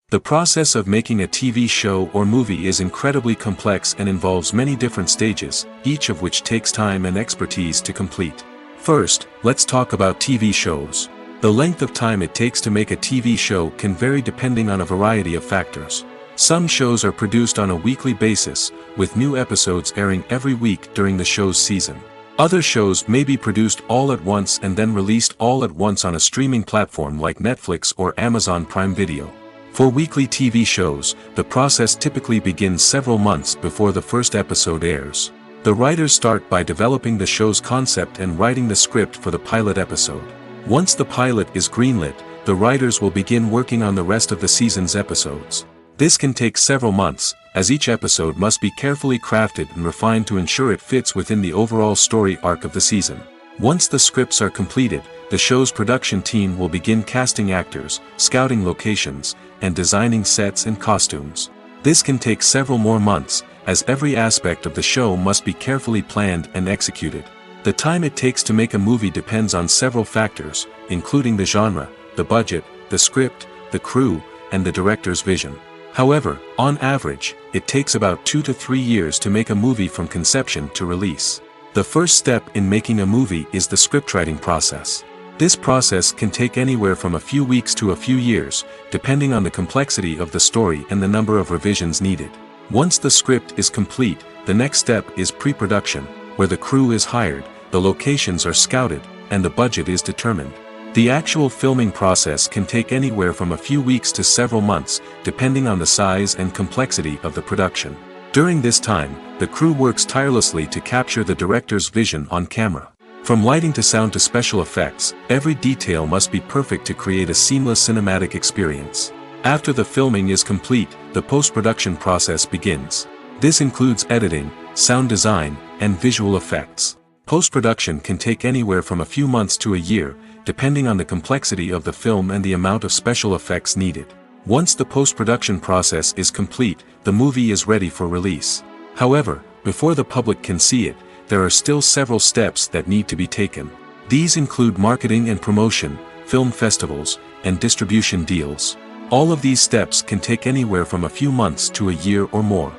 A: The process of making a TV show or movie is incredibly complex and involves many different stages, each of which takes time and expertise to complete. First, let's talk about TV shows. The length of time it takes to make a TV show can vary depending on a variety of factors. Some shows are produced on a weekly basis, with new episodes airing every week during the show's season. Other shows may be produced all at once and then released all at once on a streaming platform like Netflix or Amazon Prime Video. For weekly TV shows, the process typically begins several months before the first episode airs. The writers start by developing the show's concept and writing the script for the pilot episode. Once the pilot is greenlit, the writers will begin working on the rest of the season's episodes. This can take several months, as each episode must be carefully crafted and refined to ensure it fits within the overall story arc of the season. Once the scripts are completed, the show's production team will begin casting actors, scouting locations, and designing sets and costumes. This can take several more months, as every aspect of the show must be carefully planned and executed. The time it takes to make a movie depends on several factors, including the genre, the budget, the script, the crew, and the director's vision. However, on average, it takes about 2 to 3 years to make a movie from conception to release. The first step in making a movie is the scriptwriting process. This process can take anywhere from a few weeks to a few years, depending on the complexity of the story and the number of revisions needed. Once the script is complete, the next step is pre-production, where the crew is hired, the locations are scouted, and the budget is determined. The actual filming process can take anywhere from a few weeks to several months, depending on the size and complexity of the production. During this time, the crew works tirelessly to capture the director's vision on camera. From lighting to sound to special effects, every detail must be perfect to create a seamless cinematic experience. After the filming is complete, the post-production process begins. This includes editing, sound design, and visual effects. Post-production can take anywhere from a few months to a year, depending on the complexity of the film and the amount of special effects needed. Once the post-production process is complete, the movie is ready for release. However, before the public can see it, there are still several steps that need to be taken. These include marketing and promotion, film festivals, and distribution deals. All of these steps can take anywhere from a few months to a year or more.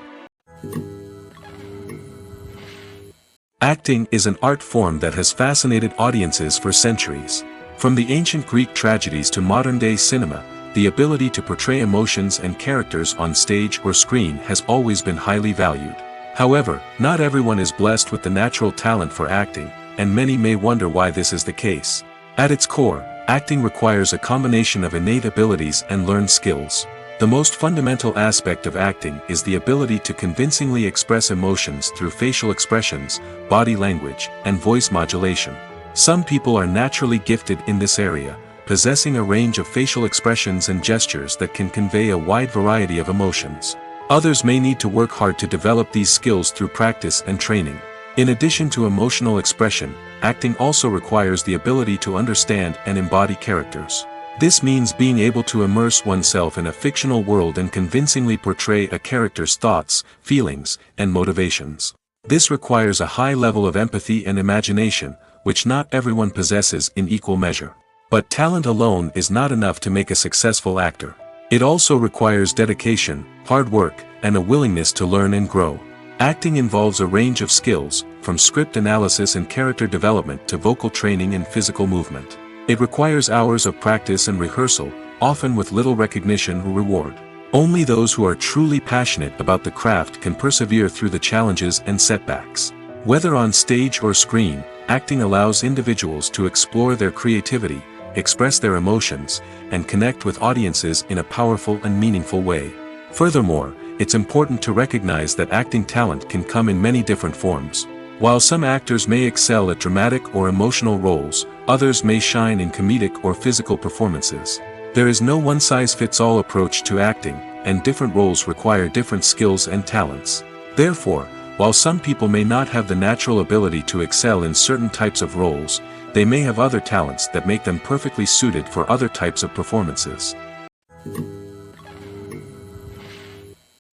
A: Acting is an art form that has fascinated audiences for centuries. From the ancient Greek tragedies to modern-day cinema, the ability to portray emotions and characters on stage or screen has always been highly valued. However, not everyone is blessed with the natural talent for acting, and many may wonder why this is the case. At its core, acting requires a combination of innate abilities and learned skills. The most fundamental aspect of acting is the ability to convincingly express emotions through facial expressions, body language, and voice modulation. Some people are naturally gifted in this area, possessing a range of facial expressions and gestures that can convey a wide variety of emotions. Others may need to work hard to develop these skills through practice and training. In addition to emotional expression, acting also requires the ability to understand and embody characters. This means being able to immerse oneself in a fictional world and convincingly portray a character's thoughts, feelings, and motivations. This requires a high level of empathy and imagination, which not everyone possesses in equal measure. But talent alone is not enough to make a successful actor. It also requires dedication, hard work, and a willingness to learn and grow. Acting involves a range of skills, from script analysis and character development to vocal training and physical movement. It requires hours of practice and rehearsal, often with little recognition or reward. Only those who are truly passionate about the craft can persevere through the challenges and setbacks. Whether on stage or screen, acting allows individuals to explore their creativity, express their emotions, and connect with audiences in a powerful and meaningful way. Furthermore, it's important to recognize that acting talent can come in many different forms. While some actors may excel at dramatic or emotional roles, others may shine in comedic or physical performances. There is no one-size-fits-all approach to acting, and different roles require different skills and talents. Therefore, while some people may not have the natural ability to excel in certain types of roles, they may have other talents that make them perfectly suited for other types of performances.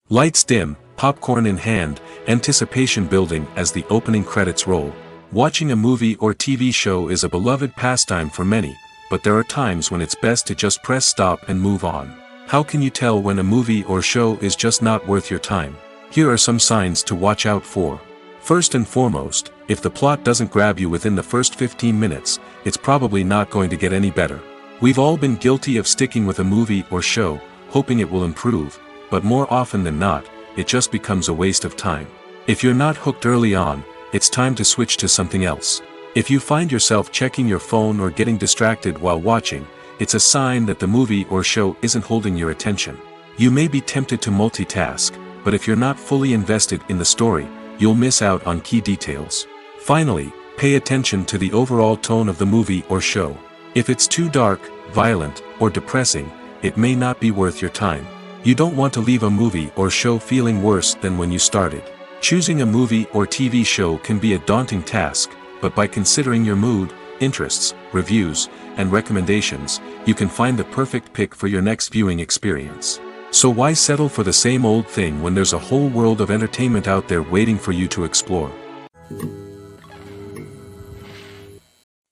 A: Lights dim, popcorn in hand, anticipation building as the opening credits roll. Watching a movie or TV show is a beloved pastime for many, but there are times when it's best to just press stop and move on. How can you tell when a movie or show is just not worth your time? Here are some signs to watch out for. First and foremost, if the plot doesn't grab you within the first 15 minutes, it's probably not going to get any better. We've all been guilty of sticking with a movie or show, hoping it will improve, but more often than not, it just becomes a waste of time. If you're not hooked early on, it's time to switch to something else. If you find yourself checking your phone or getting distracted while watching, it's a sign that the movie or show isn't holding your attention. You may be tempted to multitask, but if you're not fully invested in the story, you'll miss out on key details. Finally, pay attention to the overall tone of the movie or show. If it's too dark, violent, or depressing, it may not be worth your time. You don't want to leave a movie or show feeling worse than when you started. Choosing a movie or TV show can be a daunting task, but by considering your mood, interests, reviews, and recommendations, you can find the perfect pick for your next viewing experience. So why settle for the same old thing when there's a whole world of entertainment out there waiting for you to explore?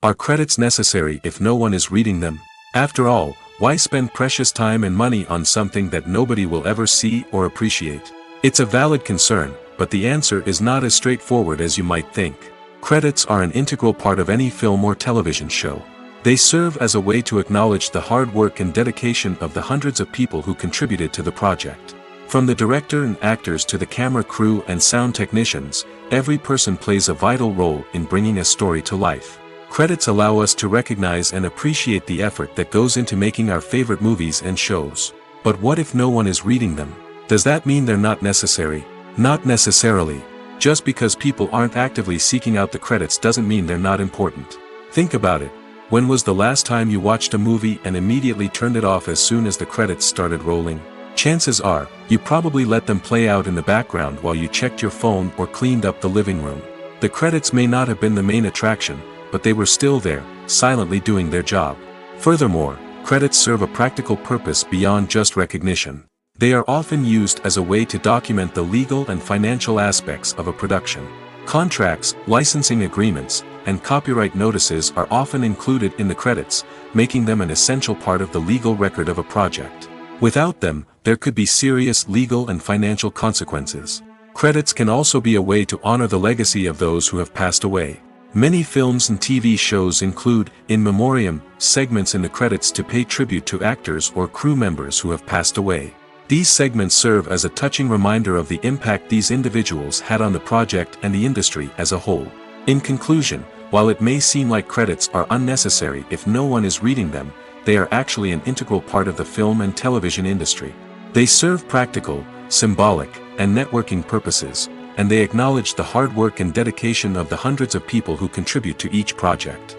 A: Are credits necessary if no one is reading them? After all, why spend precious time and money on something that nobody will ever see or appreciate? It's a valid concern, but the answer is not as straightforward as you might think. Credits are an integral part of any film or television show. They serve as a way to acknowledge the hard work and dedication of the hundreds of people who contributed to the project. From the director and actors to the camera crew and sound technicians, every person plays a vital role in bringing a story to life. Credits allow us to recognize and appreciate the effort that goes into making our favorite movies and shows. But what if no one is reading them? Does that mean they're not necessary? Not necessarily. Just because people aren't actively seeking out the credits doesn't mean they're not important. Think about it. When was the last time you watched a movie and immediately turned it off as soon as the credits started rolling? Chances are, you probably let them play out in the background while you checked your phone or cleaned up the living room. The credits may not have been the main attraction, but they were still there, silently doing their job. Furthermore, credits serve a practical purpose beyond just recognition. They are often used as a way to document the legal and financial aspects of a production. Contracts, licensing agreements, and copyright notices are often included in the credits, making them an essential part of the legal record of a project. Without them, there could be serious legal and financial consequences. Credits can also be a way to honor the legacy of those who have passed away. Many films and TV shows include, in memoriam, segments in the credits to pay tribute to actors or crew members who have passed away. These segments serve as a touching reminder of the impact these individuals had on the project and the industry as a whole. In conclusion, while it may seem like credits are unnecessary if no one is reading them, they are actually an integral part of the film and television industry. They serve practical, symbolic, and networking purposes, and they acknowledge the hard work and dedication of the hundreds of people who contribute to each project.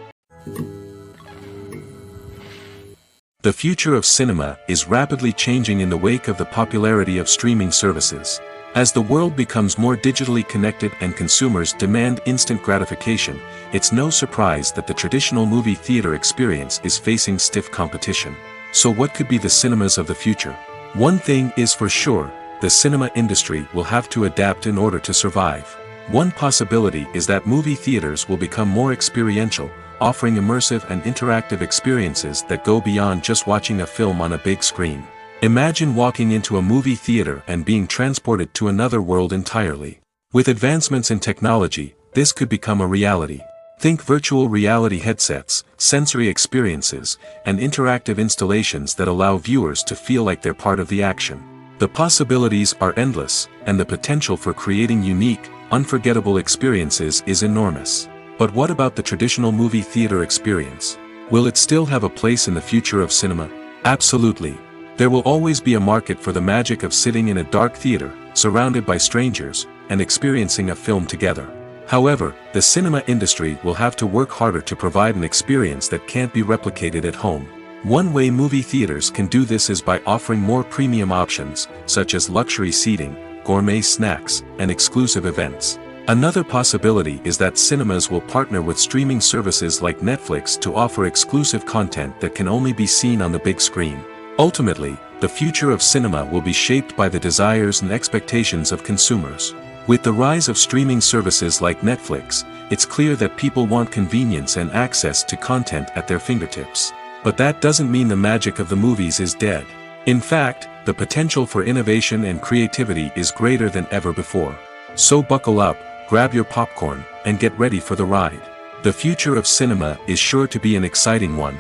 A: The future of cinema is rapidly changing in the wake of the popularity of streaming services. As the world becomes more digitally connected and consumers demand instant gratification, it's no surprise that the traditional movie theater experience is facing stiff competition. So what could be the cinemas of the future? One thing is for sure, the cinema industry will have to adapt in order to survive. One possibility is that movie theaters will become more experiential, offering immersive and interactive experiences that go beyond just watching a film on a big screen. Imagine walking into a movie theater and being transported to another world entirely. With advancements in technology, this could become a reality. Think virtual reality headsets, sensory experiences, and interactive installations that allow viewers to feel like they're part of the action. The possibilities are endless, and the potential for creating unique, unforgettable experiences is enormous. But what about the traditional movie theater experience? Will it still have a place in the future of cinema? Absolutely. There will always be a market for the magic of sitting in a dark theater, surrounded by strangers, and experiencing a film together. However, the cinema industry will have to work harder to provide an experience that can't be replicated at home. One way movie theaters can do this is by offering more premium options, such as luxury seating, gourmet snacks, and exclusive events. Another possibility is that cinemas will partner with streaming services like Netflix to offer exclusive content that can only be seen on the big screen. Ultimately, the future of cinema will be shaped by the desires and expectations of consumers. With the rise of streaming services like Netflix, it's clear that people want convenience and access to content at their fingertips. But that doesn't mean the magic of the movies is dead. In fact, the potential for innovation and creativity is greater than ever before. So buckle up, grab your popcorn, and get ready for the ride. The future of cinema is sure to be an exciting one.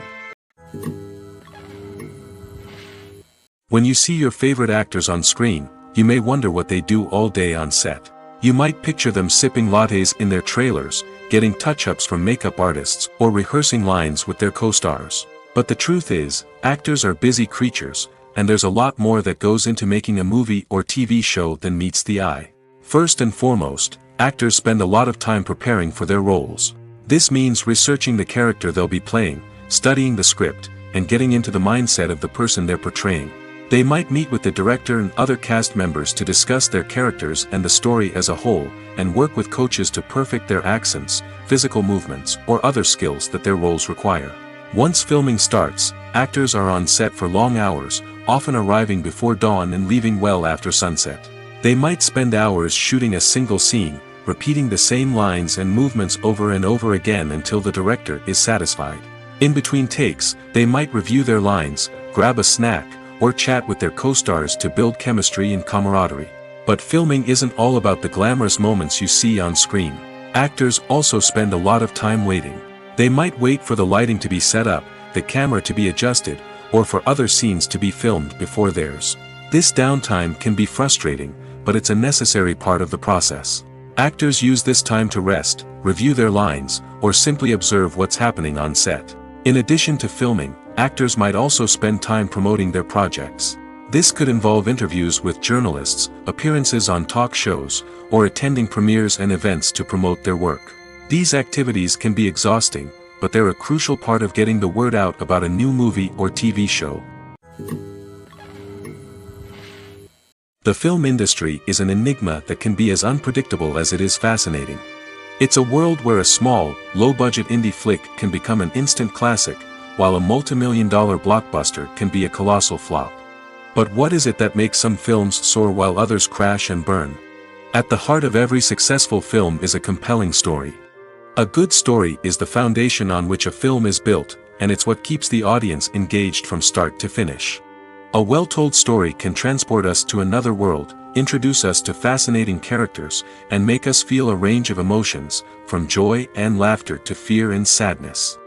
A: When you see your favorite actors on screen, you may wonder what they do all day on set. You might picture them sipping lattes in their trailers, getting touch-ups from makeup artists, or rehearsing lines with their co-stars. But the truth is, actors are busy creatures, and there's a lot more that goes into making a movie or TV show than meets the eye. First and foremost, actors spend a lot of time preparing for their roles. This means researching the character they'll be playing, studying the script, and getting into the mindset of the person they're portraying. They might meet with the director and other cast members to discuss their characters and the story as a whole, and work with coaches to perfect their accents, physical movements, or other skills that their roles require. Once filming starts, actors are on set for long hours, often arriving before dawn and leaving well after sunset. They might spend hours shooting a single scene, repeating the same lines and movements over and over again until the director is satisfied. In between takes, they might review their lines, grab a snack, or chat with their co-stars to build chemistry and camaraderie. But filming isn't all about the glamorous moments you see on screen. Actors also spend a lot of time waiting. They might wait for the lighting to be set up, the camera to be adjusted, or for other scenes to be filmed before theirs. This downtime can be frustrating, but it's a necessary part of the process. Actors use this time to rest, review their lines, or simply observe what's happening on set. In addition to filming, actors might also spend time promoting their projects. This could involve interviews with journalists, appearances on talk shows, or attending premieres and events to promote their work. These activities can be exhausting, but they're a crucial part of getting the word out about a new movie or TV show. The film industry is an enigma that can be as unpredictable as it is fascinating. It's a world where a small, low-budget indie flick can become an instant classic, while a multi-million-dollar blockbuster can be a colossal flop. But what is it that makes some films soar while others crash and burn? At the heart of every successful film is a compelling story. A good story is the foundation on which a film is built, and it's what keeps the audience engaged from start to finish. A well-told story can transport us to another world, introduce us to fascinating characters, and make us feel a range of emotions, from joy and laughter to fear and sadness.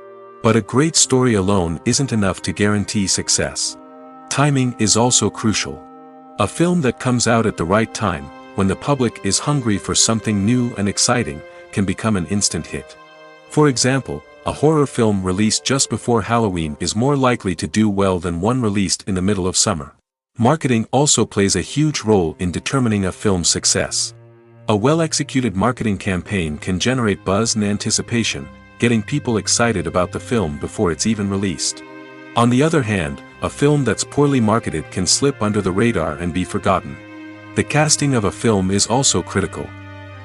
A: But a great story alone isn't enough to guarantee success. Timing is also crucial. A film that comes out at the right time, when the public is hungry for something new and exciting, can become an instant hit. For example, a horror film released just before Halloween is more likely to do well than one released in the middle of summer. Marketing also plays a huge role in determining a film's success. A well-executed marketing campaign can generate buzz and anticipation, getting people excited about the film before it's even released. On the other hand, a film that's poorly marketed can slip under the radar and be forgotten. The casting of a film is also critical.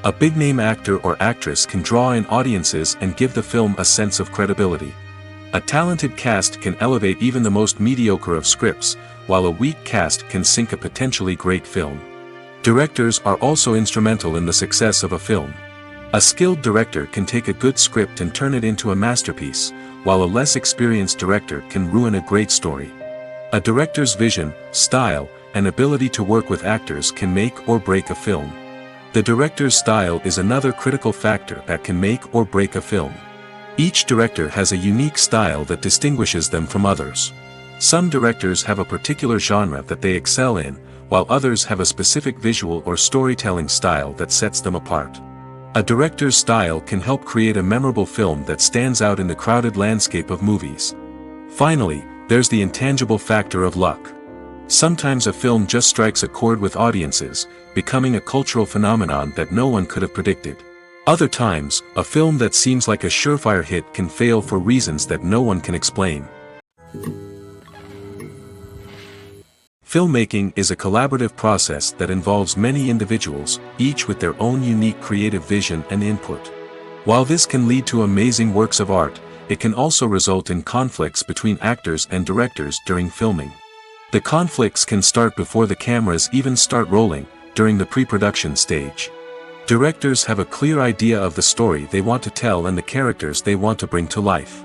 A: A big-name actor or actress can draw in audiences and give the film a sense of credibility. A talented cast can elevate even the most mediocre of scripts, while a weak cast can sink a potentially great film. Directors are also instrumental in the success of a film. A skilled director can take a good script and turn it into a masterpiece, while a less experienced director can ruin a great story. A director's vision, style, and ability to work with actors can make or break a film. The director's style is another critical factor that can make or break a film. Each director has a unique style that distinguishes them from others. Some directors have a particular genre that they excel in, while others have a specific visual or storytelling style that sets them apart. A director's style can help create a memorable film that stands out in the crowded landscape of movies. Finally, there's the intangible factor of luck. Sometimes a film just strikes a chord with audiences, becoming a cultural phenomenon that no one could have predicted. Other times, a film that seems like a surefire hit can fail for reasons that no one can explain. Filmmaking is a collaborative process that involves many individuals, each with their own unique creative vision and input. While this can lead to amazing works of art, it can also result in conflicts between actors and directors during filming. The conflicts can start before the cameras even start rolling, during the pre-production stage. Directors have a clear idea of the story they want to tell and the characters they want to bring to life.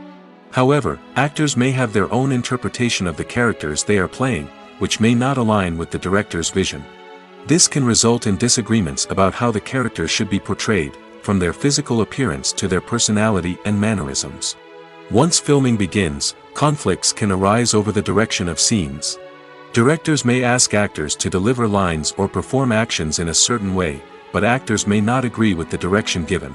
A: However, actors may have their own interpretation of the characters they are playing, which may not align with the director's vision. This can result in disagreements about how the characters should be portrayed, from their physical appearance to their personality and mannerisms. Once filming begins, conflicts can arise over the direction of scenes. Directors may ask actors to deliver lines or perform actions in a certain way, but actors may not agree with the direction given.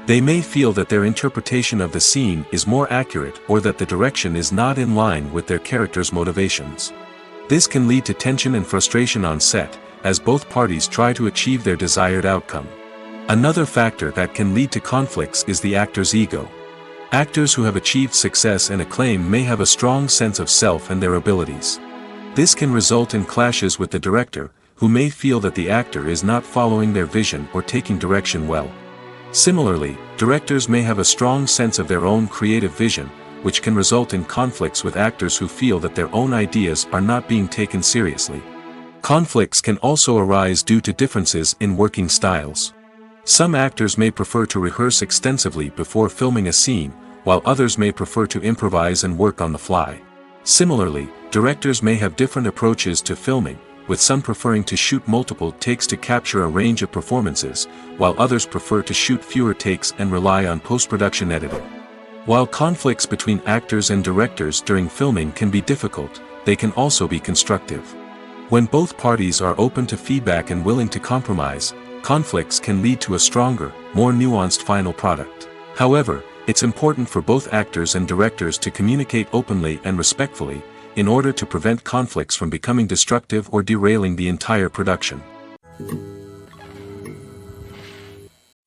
A: They may feel that their interpretation of the scene is more accurate or that the direction is not in line with their character's motivations. This can lead to tension and frustration on set, as both parties try to achieve their desired outcome. Another factor that can lead to conflicts is the actor's ego. Actors who have achieved success and acclaim may have a strong sense of self and their abilities. This can result in clashes with the director, who may feel that the actor is not following their vision or taking direction well. Similarly, directors may have a strong sense of their own creative vision, which can result in conflicts with actors who feel that their own ideas are not being taken seriously. Conflicts can also arise due to differences in working styles. Some actors may prefer to rehearse extensively before filming a scene, while others may prefer to improvise and work on the fly. Similarly, directors may have different approaches to filming, with some preferring to shoot multiple takes to capture a range of performances, while others prefer to shoot fewer takes and rely on post-production editing. While conflicts between actors and directors during filming can be difficult, they can also be constructive. When both parties are open to feedback and willing to compromise, conflicts can lead to a stronger, more nuanced final product. However, it's important for both actors and directors to communicate openly and respectfully, in order to prevent conflicts from becoming destructive or derailing the entire production.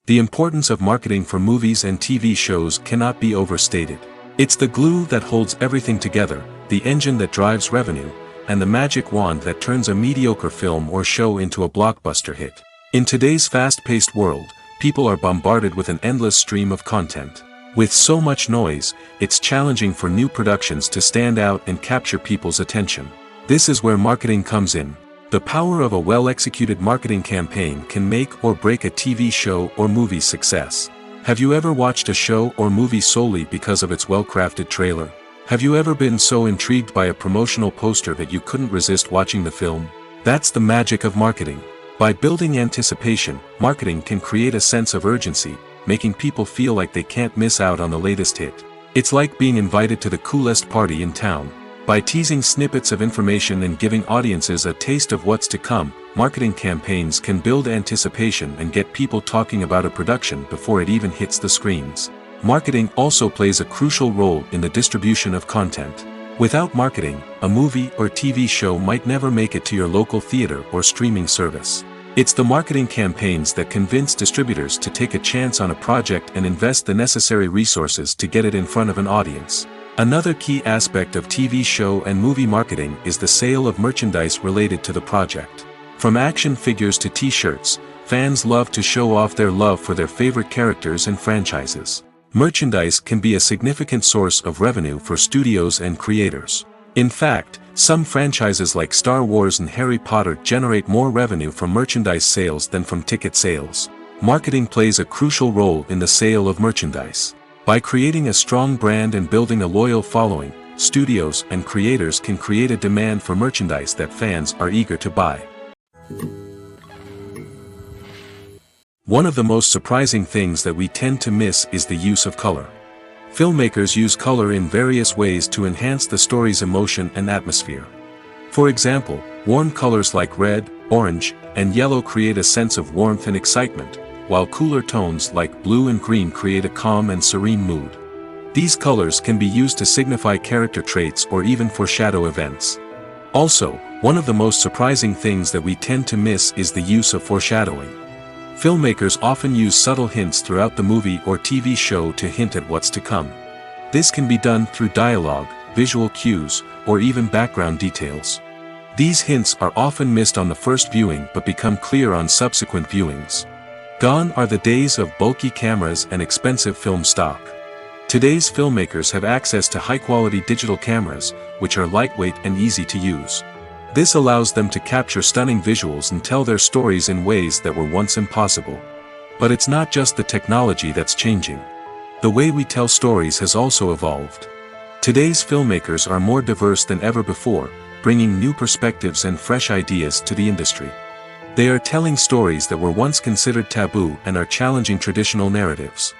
A: The importance of marketing for movies and TV shows cannot be overstated. It's the glue that holds everything together, the engine that drives revenue, and the magic wand that turns a mediocre film or show into a blockbuster hit. In today's fast-paced world, people are bombarded with an endless stream of content. With so much noise, it's challenging for new productions to stand out and capture people's attention. This is where marketing comes in. The power of a well-executed marketing campaign can make or break a TV show or movie's success. Have you ever watched a show or movie solely because of its well-crafted trailer? Have you ever been so intrigued by a promotional poster that you couldn't resist watching the film? That's the magic of marketing. By building anticipation, marketing can create a sense of urgency, making people feel like they can't miss out on the latest hit. It's like being invited to the coolest party in town. By teasing snippets of information and giving audiences a taste of what's to come, marketing campaigns can build anticipation and get people talking about a production before it even hits the screens. Marketing also plays a crucial role in the distribution of content. Without marketing, a movie or TV show might never make it to your local theater or streaming service. It's the marketing campaigns that convince distributors to take a chance on a project and invest the necessary resources to get it in front of an audience. Another key aspect of TV show and movie marketing is the sale of merchandise related to the project. From action figures to t-shirts, fans love to show off their love for their favorite characters and franchises. Merchandise can be a significant source of revenue for studios and creators. In fact, some franchises like Star Wars and Harry Potter generate more revenue from merchandise sales than from ticket sales. Marketing plays a crucial role in the sale of merchandise. By creating a strong brand and building a loyal following, studios and creators can create a demand for merchandise that fans are eager to buy. One of the most surprising things that we tend to miss is the use of color. Filmmakers use color in various ways to enhance the story's emotion and atmosphere. For example, warm colors like red, orange, and yellow create a sense of warmth and excitement, while cooler tones like blue and green create a calm and serene mood. These colors can be used to signify character traits or even foreshadow events. Also, one of the most surprising things that we tend to miss is the use of foreshadowing. Filmmakers often use subtle hints throughout the movie or TV show to hint at what's to come. This can be done through dialogue, visual cues, or even background details. These hints are often missed on the first viewing but become clear on subsequent viewings. Gone are the days of bulky cameras and expensive film stock. Today's filmmakers have access to high-quality digital cameras, which are lightweight and easy to use. This allows them to capture stunning visuals and tell their stories in ways that were once impossible. But it's not just the technology that's changing. The way we tell stories has also evolved. Today's filmmakers are more diverse than ever before, bringing new perspectives and fresh ideas to the industry. They are telling stories that were once considered taboo and are challenging traditional narratives.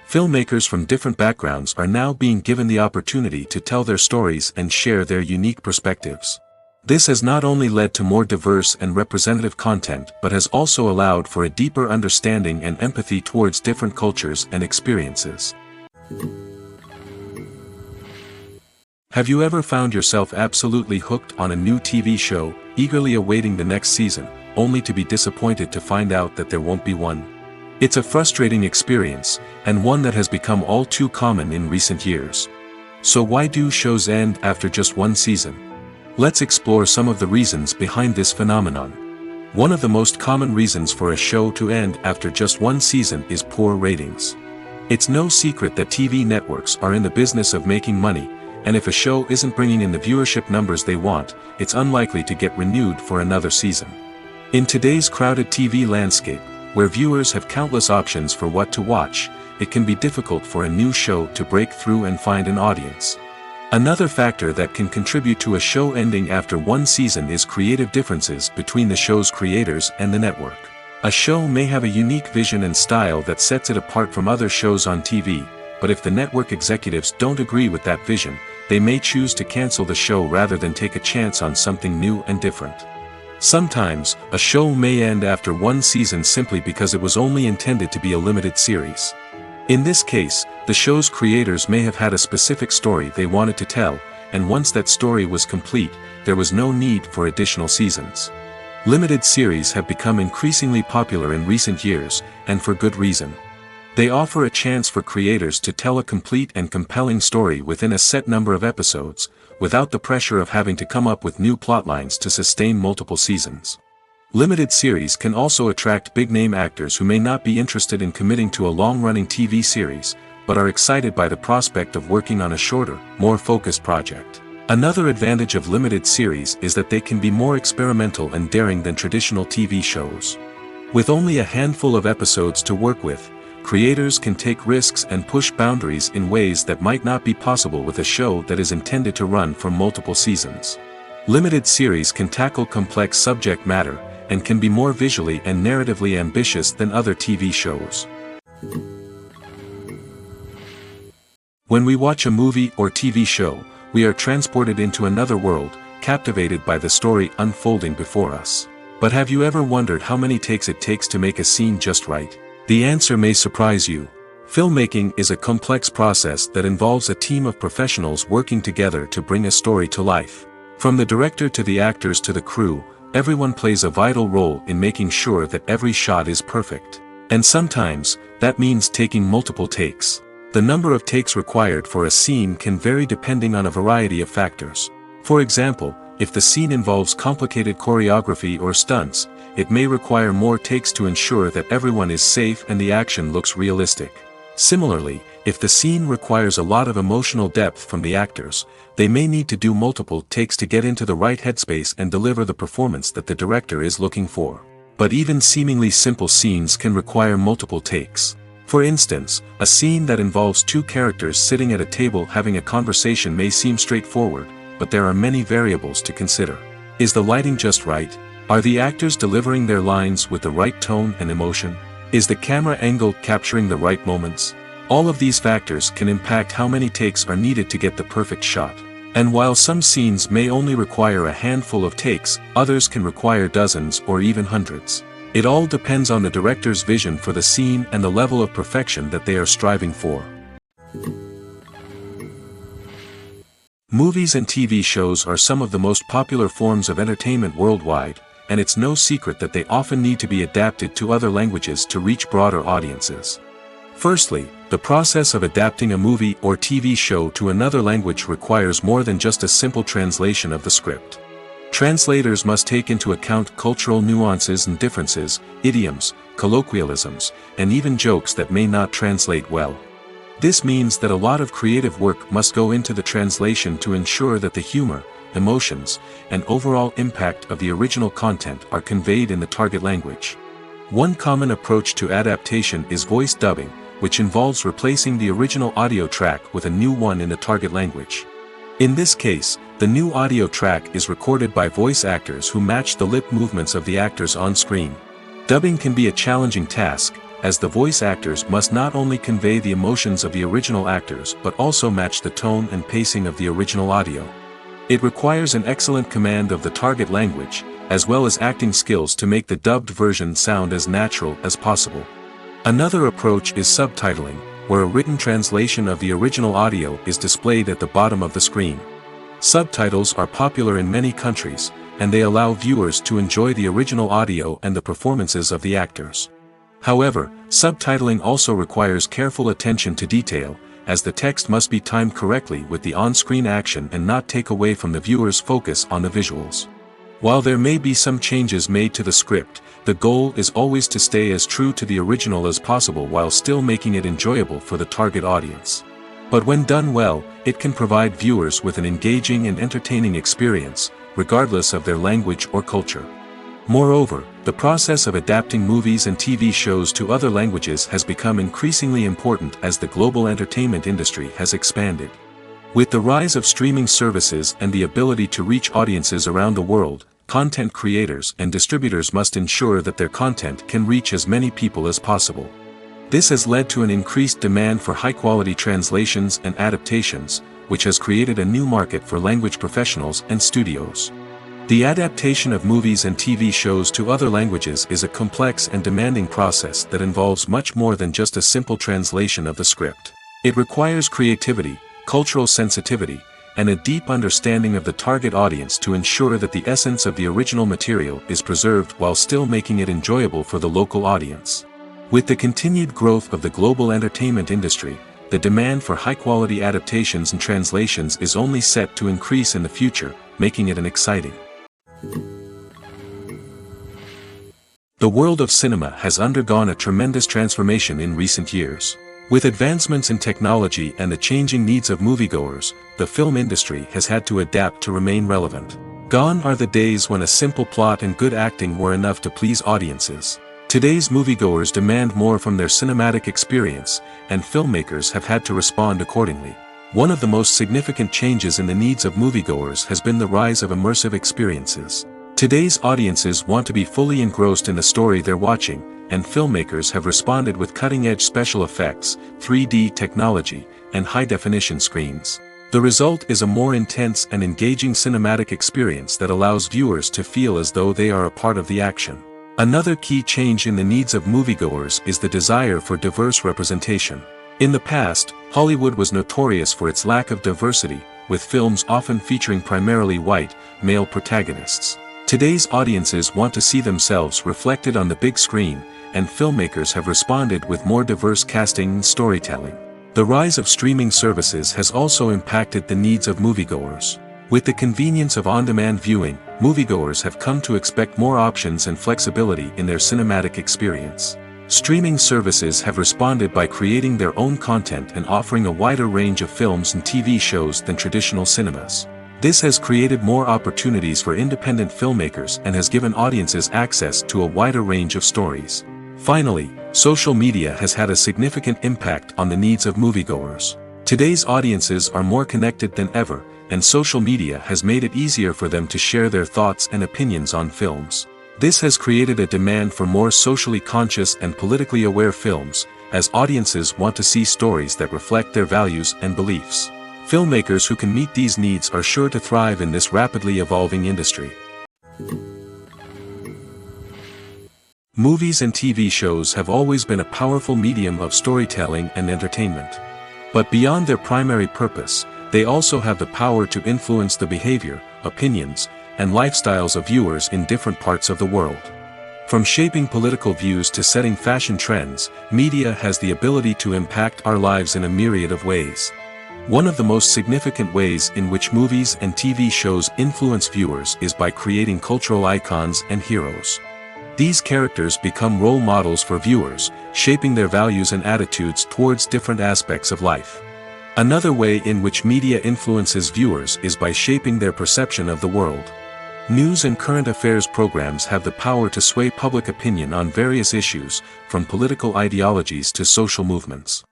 A: Filmmakers from different backgrounds are now being given the opportunity to tell their stories and share their unique perspectives. This has not only led to more diverse and representative content but has also allowed for a deeper understanding and empathy towards different cultures and experiences. Have you ever found yourself absolutely hooked on a new TV show, eagerly awaiting the next season, only to be disappointed to find out that there won't be one? It's a frustrating experience, and one that has become all too common in recent years. So why do shows end after just one season? Let's explore some of the reasons behind this phenomenon. One of the most common reasons for a show to end after just one season is poor ratings. It's no secret that TV networks are in the business of making money, and if a show isn't bringing in the viewership numbers they want, it's unlikely to get renewed for another season. In today's crowded TV landscape, where viewers have countless options for what to watch, it can be difficult for a new show to break through and find an audience. Another factor that can contribute to a show ending after one season is creative differences between the show's creators and the network. A show may have a unique vision and style that sets it apart from other shows on TV, but if the network executives don't agree with that vision, they may choose to cancel the show rather than take a chance on something new and different. Sometimes, a show may end after one season simply because it was only intended to be a limited series. In this case, the show's creators may have had a specific story they wanted to tell, and once that story was complete, there was no need for additional seasons. Limited series have become increasingly popular in recent years, and for good reason. They offer a chance for creators to tell a complete and compelling story within a set number of episodes, without the pressure of having to come up with new plotlines to sustain multiple seasons. Limited series can also attract big-name actors who may not be interested in committing to a long-running TV series, but are excited by the prospect of working on a shorter, more focused project. Another advantage of limited series is that they can be more experimental and daring than traditional TV shows. With only a handful of episodes to work with, creators can take risks and push boundaries in ways that might not be possible with a show that is intended to run for multiple seasons. Limited series can tackle complex subject matter, and can be more visually and narratively ambitious than other TV shows. When we watch a movie or TV show, we are transported into another world, captivated by the story unfolding before us. But have you ever wondered how many takes it takes to make a scene just right? The answer may surprise you. Filmmaking is a complex process that involves a team of professionals working together to bring a story to life. From the director to the actors to the crew, everyone plays a vital role in making sure that every shot is perfect. And sometimes, that means taking multiple takes. The number of takes required for a scene can vary depending on a variety of factors. For example, if the scene involves complicated choreography or stunts, it may require more takes to ensure that everyone is safe and the action looks realistic. Similarly, if the scene requires a lot of emotional depth from the actors, they may need to do multiple takes to get into the right headspace and deliver the performance that the director is looking for. But even seemingly simple scenes can require multiple takes. For instance, a scene that involves two characters sitting at a table having a conversation may seem straightforward, but there are many variables to consider. Is the lighting just right? Are the actors delivering their lines with the right tone and emotion? Is the camera angle capturing the right moments? All of these factors can impact how many takes are needed to get the perfect shot. And while some scenes may only require a handful of takes, others can require dozens or even hundreds. It all depends on the director's vision for the scene and the level of perfection that they are striving for. Movies and TV shows are some of the most popular forms of entertainment worldwide, and it's no secret that they often need to be adapted to other languages to reach broader audiences. Firstly, the process of adapting a movie or TV show to another language requires more than just a simple translation of the script. Translators must take into account cultural nuances and differences, idioms, colloquialisms, and even jokes that may not translate well. This means that a lot of creative work must go into the translation to ensure that the humor, emotions, and overall impact of the original content are conveyed in the target language. One common approach to adaptation is voice dubbing, which involves replacing the original audio track with a new one in the target language. In this case, the new audio track is recorded by voice actors who match the lip movements of the actors on screen. Dubbing can be a challenging task, as the voice actors must not only convey the emotions of the original actors but also match the tone and pacing of the original audio. It requires an excellent command of the target language, as well as acting skills to make the dubbed version sound as natural as possible. Another approach is subtitling, where a written translation of the original audio is displayed at the bottom of the screen. Subtitles are popular in many countries, and they allow viewers to enjoy the original audio and the performances of the actors. However, subtitling also requires careful attention to detail, as the text must be timed correctly with the on-screen action and not take away from the viewer's focus on the visuals. While there may be some changes made to the script, the goal is always to stay as true to the original as possible while still making it enjoyable for the target audience. But when done well, it can provide viewers with an engaging and entertaining experience, regardless of their language or culture. Moreover, the process of adapting movies and TV shows to other languages has become increasingly important as the global entertainment industry has expanded. With the rise of streaming services and the ability to reach audiences around the world, content creators and distributors must ensure that their content can reach as many people as possible. This has led to an increased demand for high-quality translations and adaptations, which has created a new market for language professionals and studios. The adaptation of movies and TV shows to other languages is a complex and demanding process that involves much more than just a simple translation of the script. It requires creativity, cultural sensitivity, and a deep understanding of the target audience to ensure that the essence of the original material is preserved while still making it enjoyable for the local audience. With the continued growth of the global entertainment industry, the demand for high-quality adaptations and translations is only set to increase in the future, making it an exciting The world of cinema has undergone a tremendous transformation in recent years. With advancements in technology and the changing needs of moviegoers, the film industry has had to adapt to remain relevant. Gone are the days when a simple plot and good acting were enough to please audiences. Today's moviegoers demand more from their cinematic experience, and filmmakers have had to respond accordingly. One of the most significant changes in the needs of moviegoers has been the rise of immersive experiences. Today's audiences want to be fully engrossed in the story they're watching, and filmmakers have responded with cutting-edge special effects, 3D technology, and high-definition screens. The result is a more intense and engaging cinematic experience that allows viewers to feel as though they are a part of the action. Another key change in the needs of moviegoers is the desire for diverse representation. In the past, Hollywood was notorious for its lack of diversity, with films often featuring primarily white, male protagonists. Today's audiences want to see themselves reflected on the big screen, and filmmakers have responded with more diverse casting and storytelling. The rise of streaming services has also impacted the needs of moviegoers. With the convenience of on-demand viewing, moviegoers have come to expect more options and flexibility in their cinematic experience. Streaming services have responded by creating their own content and offering a wider range of films and TV shows than traditional cinemas. This has created more opportunities for independent filmmakers and has given audiences access to a wider range of stories. Finally, social media has had a significant impact on the needs of moviegoers. Today's audiences are more connected than ever, and social media has made it easier for them to share their thoughts and opinions on films. This has created a demand for more socially conscious and politically aware films, as audiences want to see stories that reflect their values and beliefs. Filmmakers who can meet these needs are sure to thrive in this rapidly evolving industry. Movies and TV shows have always been a powerful medium of storytelling and entertainment. But beyond their primary purpose, they also have the power to influence the behavior, opinions, and lifestyles of viewers in different parts of the world. From shaping political views to setting fashion trends, media has the ability to impact our lives in a myriad of ways. One of the most significant ways in which movies and TV shows influence viewers is by creating cultural icons and heroes. These characters become role models for viewers, shaping their values and attitudes towards different aspects of life. Another way in which media influences viewers is by shaping their perception of the world. News and current affairs programs have the power to sway public opinion on various issues, from political ideologies to social movements.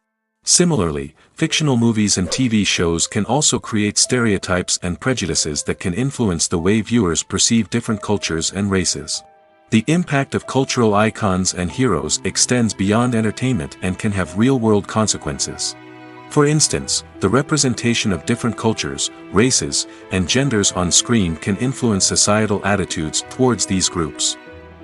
A: Similarly, fictional movies and TV shows can also create stereotypes and prejudices that can influence the way viewers perceive different cultures and races. The impact of cultural icons and heroes extends beyond entertainment and can have real-world consequences. For instance, the representation of different cultures, races, and genders on screen can influence societal attitudes towards these groups.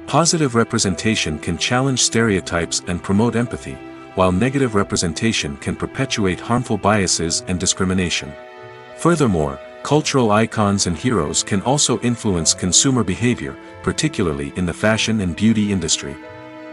A: Positive representation can challenge stereotypes and promote empathy, while negative representation can perpetuate harmful biases and discrimination. Furthermore, cultural icons and heroes can also influence consumer behavior, particularly in the fashion and beauty industry.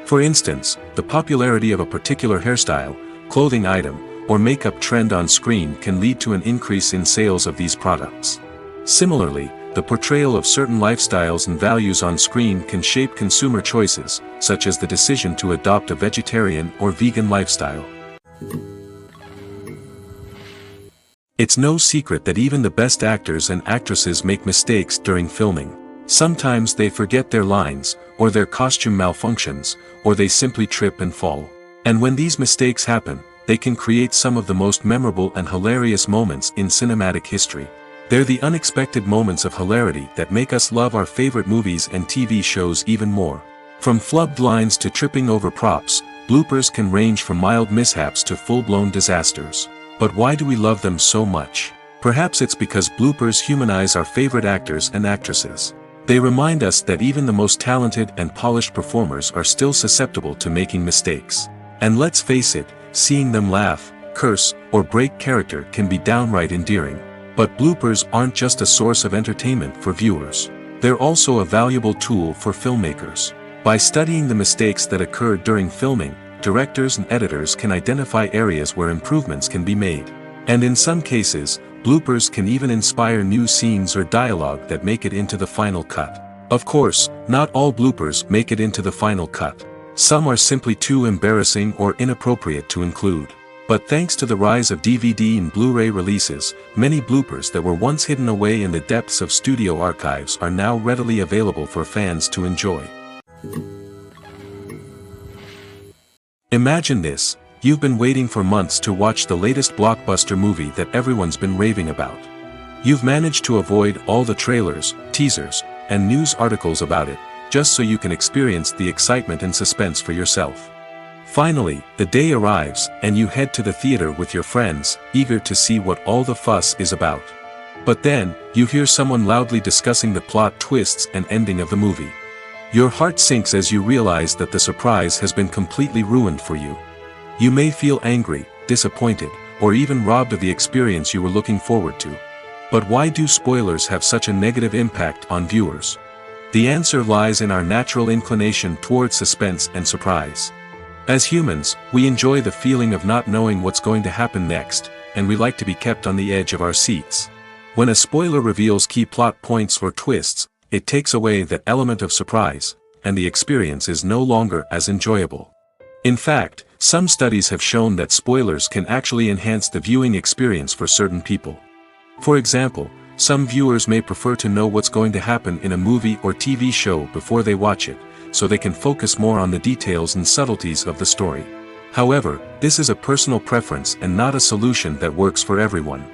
A: For instance, the popularity of a particular hairstyle, clothing item, or makeup trend on screen can lead to an increase in sales of these products. Similarly, the portrayal of certain lifestyles and values on screen can shape consumer choices, such as the decision to adopt a vegetarian or vegan lifestyle. It's no secret that even the best actors and actresses make mistakes during filming. Sometimes they forget their lines, or their costume malfunctions, or they simply trip and fall. And when these mistakes happen, they can create some of the most memorable and hilarious moments in cinematic history. They're the unexpected moments of hilarity that make us love our favorite movies and TV shows even more. From flubbed lines to tripping over props, bloopers can range from mild mishaps to full-blown disasters. But why do we love them so much? Perhaps it's because bloopers humanize our favorite actors and actresses. They remind us that even the most talented and polished performers are still susceptible to making mistakes. And let's face it, seeing them laugh, curse, or break character can be downright endearing. But bloopers aren't just a source of entertainment for viewers. They're also a valuable tool for filmmakers. By studying the mistakes that occurred during filming, directors and editors can identify areas where improvements can be made. And in some cases, bloopers can even inspire new scenes or dialogue that make it into the final cut. Of course, not all bloopers make it into the final cut. Some are simply too embarrassing or inappropriate to include. But thanks to the rise of DVD and Blu-ray releases, many bloopers that were once hidden away in the depths of studio archives are now readily available for fans to enjoy. Imagine this: you've been waiting for months to watch the latest blockbuster movie that everyone's been raving about. You've managed to avoid all the trailers, teasers, and news articles about it, just so you can experience the excitement and suspense for yourself. Finally, the day arrives, and you head to the theater with your friends, eager to see what all the fuss is about. But then, you hear someone loudly discussing the plot twists and ending of the movie. Your heart sinks as you realize that the surprise has been completely ruined for you. You may feel angry, disappointed, or even robbed of the experience you were looking forward to. But why do spoilers have such a negative impact on viewers? The answer lies in our natural inclination towards suspense and surprise. As humans, we enjoy the feeling of not knowing what's going to happen next, and we like to be kept on the edge of our seats. When a spoiler reveals key plot points or twists, it takes away that element of surprise, and the experience is no longer as enjoyable. In fact, some studies have shown that spoilers can actually enhance the viewing experience for certain people. For example, some viewers may prefer to know what's going to happen in a movie or TV show before they watch it, so they can focus more on the details and subtleties of the story. However, this is a personal preference and not a solution that works for everyone.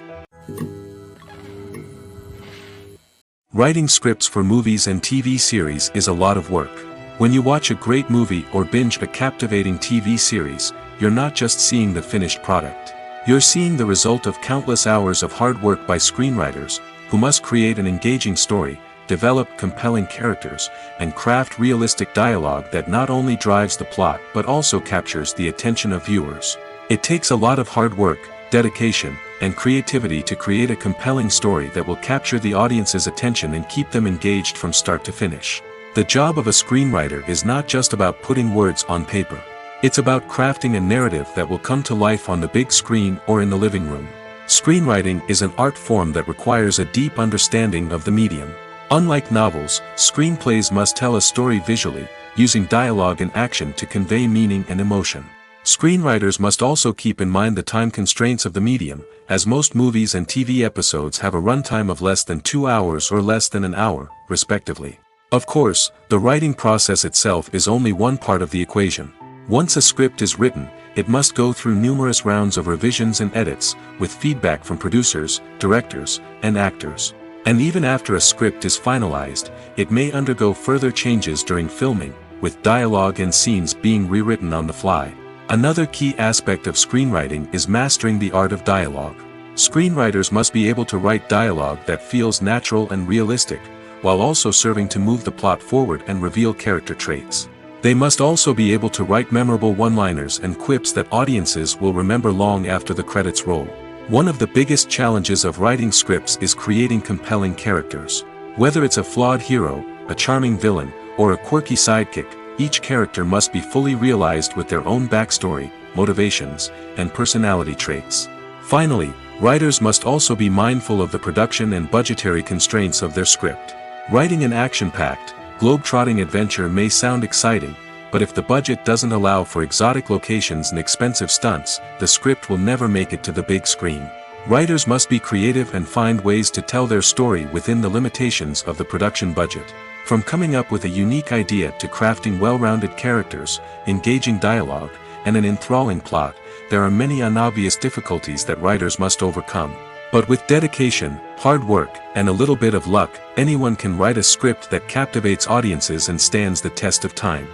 A: Writing scripts for movies and TV series is a lot of work. When you watch a great movie or binge a captivating TV series, you're not just seeing the finished product. You're seeing the result of countless hours of hard work by screenwriters, who must create an engaging story, develop compelling characters, and craft realistic dialogue that not only drives the plot but also captures the attention of viewers. It takes a lot of hard work, dedication, and creativity to create a compelling story that will capture the audience's attention and keep them engaged from start to finish. The job of a screenwriter is not just about putting words on paper. It's about crafting a narrative that will come to life on the big screen or in the living room. Screenwriting is an art form that requires a deep understanding of the medium. Unlike novels, screenplays must tell a story visually, using dialogue and action to convey meaning and emotion. Screenwriters must also keep in mind the time constraints of the medium, as most movies and TV episodes have a runtime of less than 2 hours or less than an hour, respectively. Of course, the writing process itself is only one part of the equation. Once a script is written, it must go through numerous rounds of revisions and edits, with feedback from producers, directors, and actors. And even after a script is finalized, it may undergo further changes during filming, with dialogue and scenes being rewritten on the fly. Another key aspect of screenwriting is mastering the art of dialogue. Screenwriters must be able to write dialogue that feels natural and realistic, while also serving to move the plot forward and reveal character traits. They must also be able to write memorable one-liners and quips that audiences will remember long after the credits roll. One of the biggest challenges of writing scripts is creating compelling characters. Whether it's a flawed hero, a charming villain, or a quirky sidekick, each character must be fully realized with their own backstory, motivations, and personality traits. Finally, writers must also be mindful of the production and budgetary constraints of their script. Writing an action-packed, globe-trotting adventure may sound exciting, but if the budget doesn't allow for exotic locations and expensive stunts, the script will never make it to the big screen. Writers must be creative and find ways to tell their story within the limitations of the production budget. From coming up with a unique idea to crafting well-rounded characters, engaging dialogue, and an enthralling plot, there are many unobvious difficulties that writers must overcome. But with dedication, hard work, and a little bit of luck, anyone can write a script that captivates audiences and stands the test of time.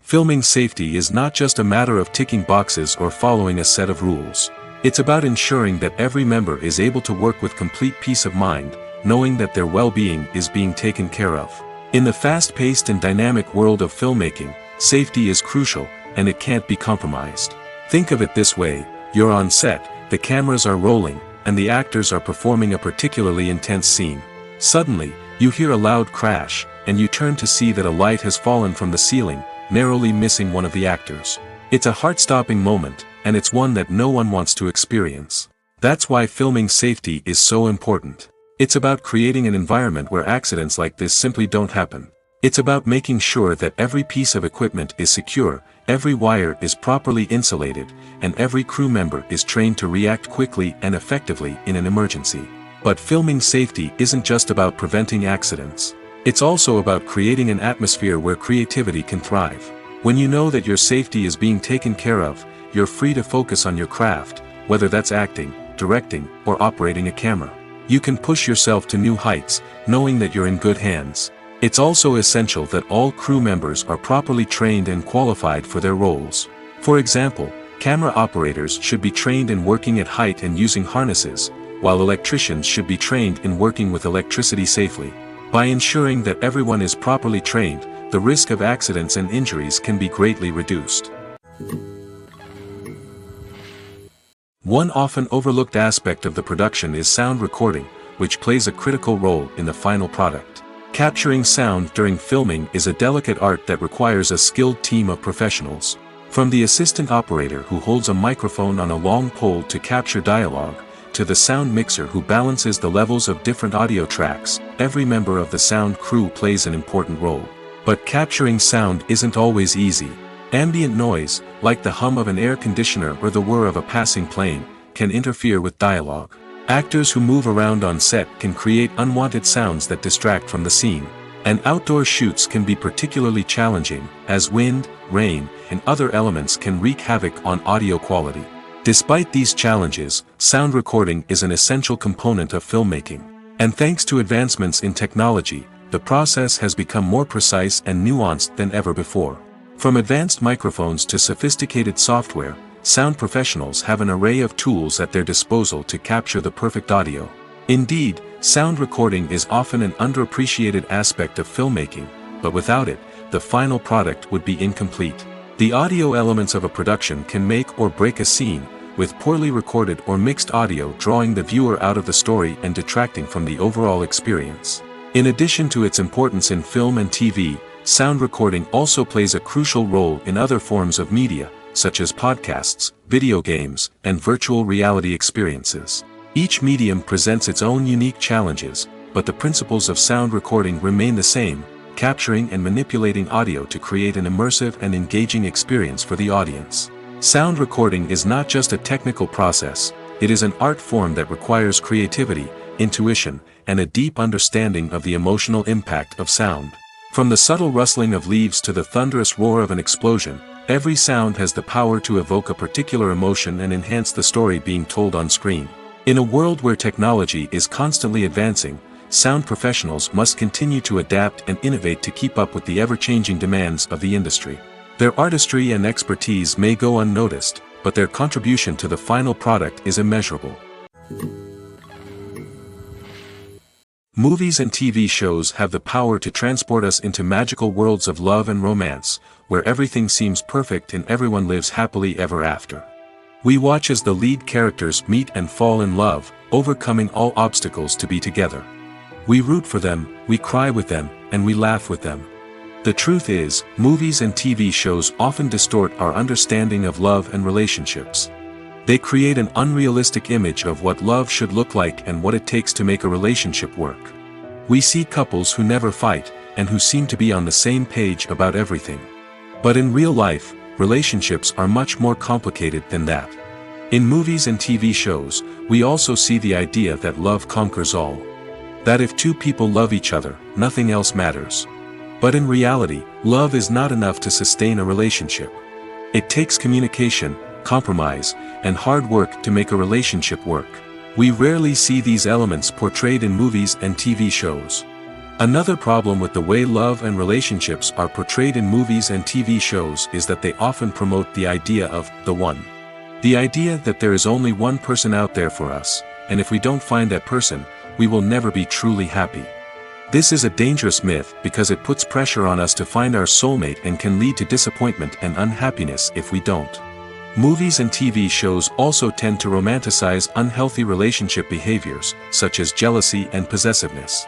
A: Filming safety is not just a matter of ticking boxes or following a set of rules. It's about ensuring that every member is able to work with complete peace of mind, knowing that their well-being is being taken care of. In the fast-paced and dynamic world of filmmaking, safety is crucial, and it can't be compromised. Think of it this way: you're on set, the cameras are rolling, and the actors are performing a particularly intense scene. Suddenly, you hear a loud crash, and you turn to see that a light has fallen from the ceiling, narrowly missing one of the actors. It's a heart-stopping moment, and it's one that no one wants to experience. That's why filming safety is so important. It's about creating an environment where accidents like this simply don't happen. It's about making sure that every piece of equipment is secure, every wire is properly insulated, and every crew member is trained to react quickly and effectively in an emergency. But filming safety isn't just about preventing accidents. It's also about creating an atmosphere where creativity can thrive. When you know that your safety is being taken care of, you're free to focus on your craft, whether that's acting, directing, or operating a camera. You can push yourself to new heights, knowing that you're in good hands. It's also essential that all crew members are properly trained and qualified for their roles. For example, camera operators should be trained in working at height and using harnesses, while electricians should be trained in working with electricity safely. By ensuring that everyone is properly trained, the risk of accidents and injuries can be greatly reduced. One often overlooked aspect of the production is sound recording, which plays a critical role in the final product. Capturing sound during filming is a delicate art that requires a skilled team of professionals. From the assistant operator who holds a microphone on a long pole to capture dialogue, to the sound mixer who balances the levels of different audio tracks, every member of the sound crew plays an important role. But capturing sound isn't always easy. Ambient noise, like the hum of an air conditioner or the whir of a passing plane, can interfere with dialogue. Actors who move around on set can create unwanted sounds that distract from the scene. And outdoor shoots can be particularly challenging, as wind, rain, and other elements can wreak havoc on audio quality. Despite these challenges, sound recording is an essential component of filmmaking. And thanks to advancements in technology, the process has become more precise and nuanced than ever before. From advanced microphones to sophisticated software, sound professionals have an array of tools at their disposal to capture the perfect audio. Indeed, sound recording is often an underappreciated aspect of filmmaking, but without it, the final product would be incomplete. The audio elements of a production can make or break a scene, with poorly recorded or mixed audio drawing the viewer out of the story and detracting from the overall experience. In addition to its importance in film and TV, sound recording also plays a crucial role in other forms of media, such as podcasts, video games, and virtual reality experiences. Each medium presents its own unique challenges, but the principles of sound recording remain the same, capturing and manipulating audio to create an immersive and engaging experience for the audience. Sound recording is not just a technical process, it is an art form that requires creativity, intuition, and a deep understanding of the emotional impact of sound. From the subtle rustling of leaves to the thunderous roar of an explosion, every sound has the power to evoke a particular emotion and enhance the story being told on screen. In a world where technology is constantly advancing, sound professionals must continue to adapt and innovate to keep up with the ever-changing demands of the industry. Their artistry and expertise may go unnoticed, but their contribution to the final product is immeasurable. Movies and TV shows have the power to transport us into magical worlds of love and romance, where everything seems perfect and everyone lives happily ever after. We watch as the lead characters meet and fall in love, overcoming all obstacles to be together. We root for them, we cry with them, and we laugh with them. The truth is, movies and TV shows often distort our understanding of love and relationships. They create an unrealistic image of what love should look like and what it takes to make a relationship work. We see couples who never fight, and who seem to be on the same page about everything. But in real life, relationships are much more complicated than that. In movies and TV shows, we also see the idea that love conquers all. That if two people love each other, nothing else matters. But in reality, love is not enough to sustain a relationship. It takes communication, compromise, and hard work to make a relationship work. We rarely see these elements portrayed in movies and TV shows. Another problem with the way love and relationships are portrayed in movies and TV shows is that they often promote the idea of the one. The idea that there is only one person out there for us, and if we don't find that person, we will never be truly happy. This is a dangerous myth because it puts pressure on us to find our soulmate and can lead to disappointment and unhappiness if we don't. Movies and TV shows also tend to romanticize unhealthy relationship behaviors, such as jealousy and possessiveness.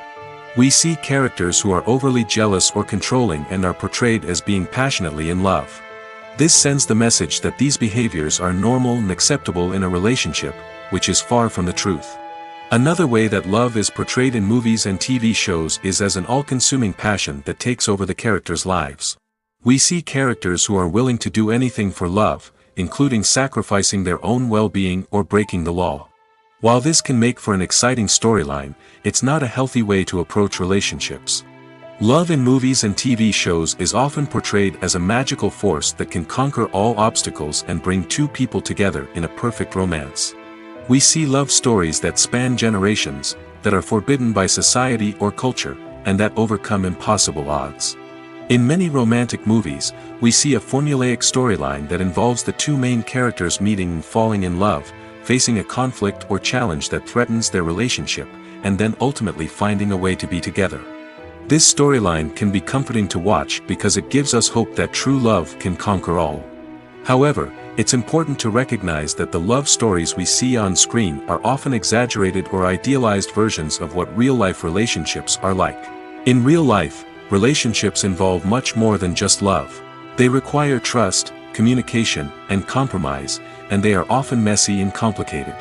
A: We see characters who are overly jealous or controlling and are portrayed as being passionately in love. This sends the message that these behaviors are normal and acceptable in a relationship, which is far from the truth. Another way that love is portrayed in movies and TV shows is as an all-consuming passion that takes over the characters' lives. We see characters who are willing to do anything for love, including sacrificing their own well-being or breaking the law. While this can make for an exciting storyline, it's not a healthy way to approach relationships. Love in movies and TV shows is often portrayed as a magical force that can conquer all obstacles and bring two people together in a perfect romance. We see love stories that span generations, that are forbidden by society or culture, and that overcome impossible odds. In many romantic movies, we see a formulaic storyline that involves the two main characters meeting and falling in love, facing a conflict or challenge that threatens their relationship, and then ultimately finding a way to be together. This storyline can be comforting to watch because it gives us hope that true love can conquer all. However, it's important to recognize that the love stories we see on screen are often exaggerated or idealized versions of what real-life relationships are like. In real life, relationships involve much more than just love. They require trust, communication, and compromise, and they are often messy and complicated.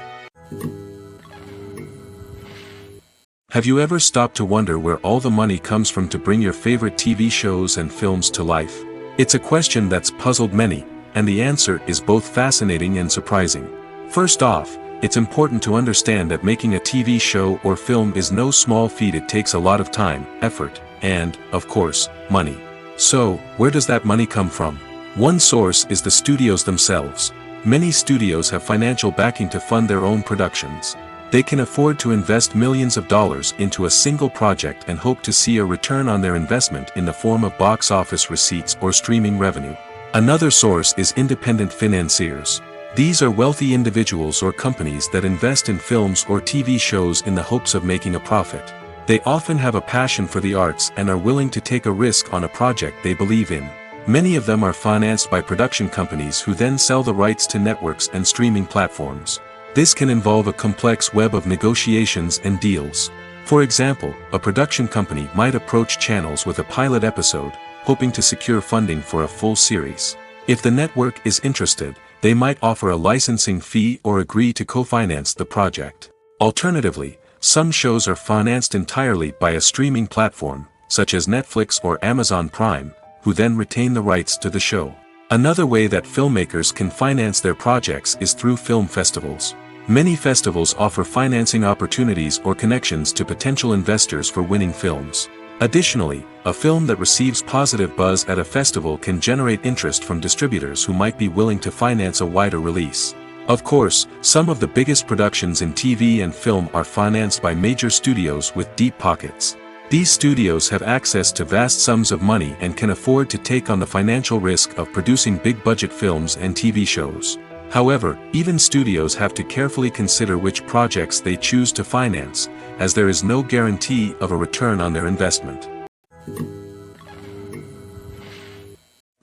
A: Have you ever stopped to wonder where all the money comes from to bring your favorite TV shows and films to life? It's a question that's puzzled many, and the answer is both fascinating and surprising. First off, it's important to understand that making a TV show or film is no small feat. It takes a lot of time, effort, and, of course, money. So, where does that money come from? One source is the studios themselves. Many studios have financial backing to fund their own productions. They can afford to invest millions of dollars into a single project and hope to see a return on their investment in the form of box office receipts or streaming revenue. Another source is independent financiers. These are wealthy individuals or companies that invest in films or TV shows in the hopes of making a profit. They often have a passion for the arts and are willing to take a risk on a project they believe in. Many of them are financed by production companies who then sell the rights to networks and streaming platforms. This can involve a complex web of negotiations and deals. For example, a production company might approach channels with a pilot episode, hoping to secure funding for a full series. If the network is interested, they might offer a licensing fee or agree to co-finance the project. Alternatively, some shows are financed entirely by a streaming platform, such as Netflix or Amazon Prime, who then retain the rights to the show. Another way that filmmakers can finance their projects is through film festivals. Many festivals offer financing opportunities or connections to potential investors for winning films. Additionally, a film that receives positive buzz at a festival can generate interest from distributors who might be willing to finance a wider release. Of course, some of the biggest productions in TV and film are financed by major studios with deep pockets. These studios have access to vast sums of money and can afford to take on the financial risk of producing big-budget films and TV shows. However, even studios have to carefully consider which projects they choose to finance, as there is no guarantee of a return on their investment.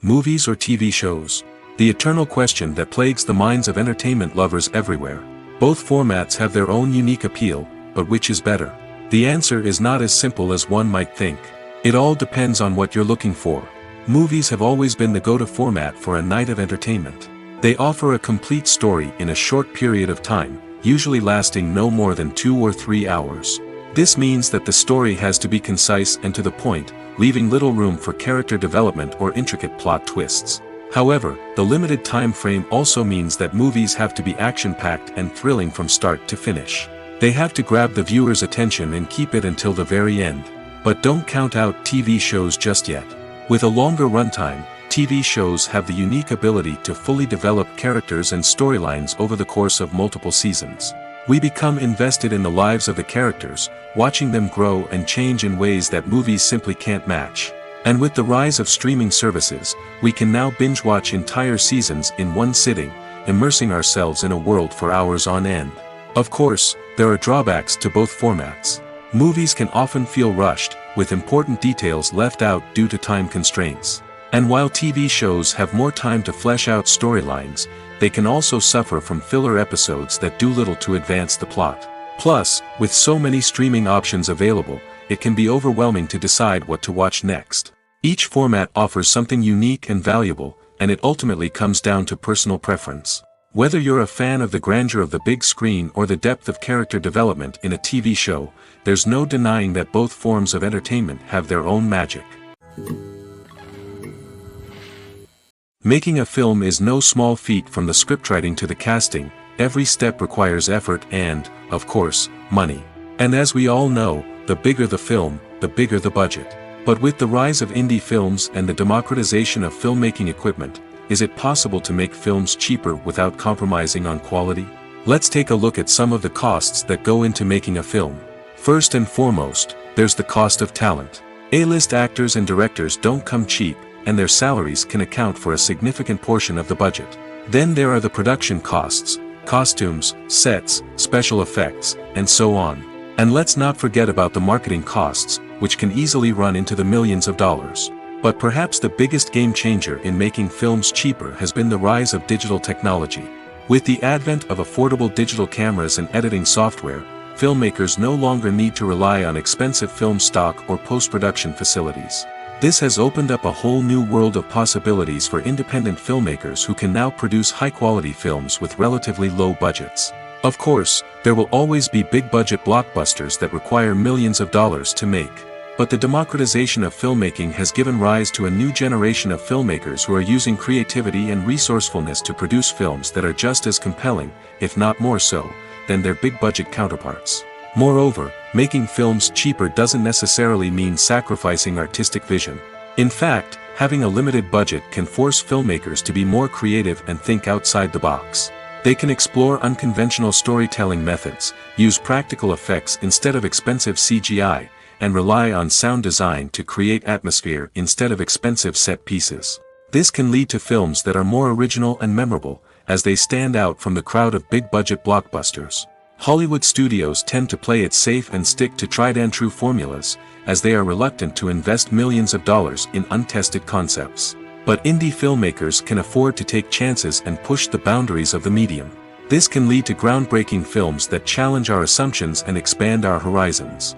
A: Movies or TV shows? The eternal question that plagues the minds of entertainment lovers everywhere. Both formats have their own unique appeal, but which is better? The answer is not as simple as one might think. It all depends on what you're looking for. Movies have always been the go-to format for a night of entertainment. They offer a complete story in a short period of time, usually lasting no more than 2 or 3 hours. This means that the story has to be concise and to the point, leaving little room for character development or intricate plot twists. However, the limited time frame also means that movies have to be action-packed and thrilling from start to finish. They have to grab the viewer's attention and keep it until the very end. But don't count out TV shows just yet. With a longer runtime, TV shows have the unique ability to fully develop characters and storylines over the course of multiple seasons. We become invested in the lives of the characters, watching them grow and change in ways that movies simply can't match. And with the rise of streaming services, we can now binge-watch entire seasons in one sitting, immersing ourselves in a world for hours on end. Of course, there are drawbacks to both formats. Movies can often feel rushed, with important details left out due to time constraints. And while TV shows have more time to flesh out storylines, they can also suffer from filler episodes that do little to advance the plot. Plus, with so many streaming options available, it can be overwhelming to decide what to watch next. Each format offers something unique and valuable, and it ultimately comes down to personal preference. Whether you're a fan of the grandeur of the big screen or the depth of character development in a TV show, there's no denying that both forms of entertainment have their own magic. Making a film is no small feat. From the scriptwriting to the casting, every step requires effort and, of course, money. And as we all know, the bigger the film, the bigger the budget. But with the rise of indie films and the democratization of filmmaking equipment, is it possible to make films cheaper without compromising on quality? Let's take a look at some of the costs that go into making a film. First and foremost, there's the cost of talent. A-list actors and directors don't come cheap, and their salaries can account for a significant portion of the budget. Then there are the production costs, costumes, sets, special effects, and so on. And let's not forget about the marketing costs, which can easily run into the millions of dollars. But perhaps the biggest game changer in making films cheaper has been the rise of digital technology. With the advent of affordable digital cameras and editing software, filmmakers no longer need to rely on expensive film stock or post-production facilities. This has opened up a whole new world of possibilities for independent filmmakers who can now produce high-quality films with relatively low budgets. Of course, there will always be big-budget blockbusters that require millions of dollars to make. But the democratization of filmmaking has given rise to a new generation of filmmakers who are using creativity and resourcefulness to produce films that are just as compelling, if not more so, than their big-budget counterparts. Moreover, making films cheaper doesn't necessarily mean sacrificing artistic vision. In fact, having a limited budget can force filmmakers to be more creative and think outside the box. They can explore unconventional storytelling methods, use practical effects instead of expensive CGI, and rely on sound design to create atmosphere instead of expensive set pieces. This can lead to films that are more original and memorable, as they stand out from the crowd of big-budget blockbusters. Hollywood studios tend to play it safe and stick to tried-and-true formulas, as they are reluctant to invest millions of dollars in untested concepts. But indie filmmakers can afford to take chances and push the boundaries of the medium. This can lead to groundbreaking films that challenge our assumptions and expand our horizons.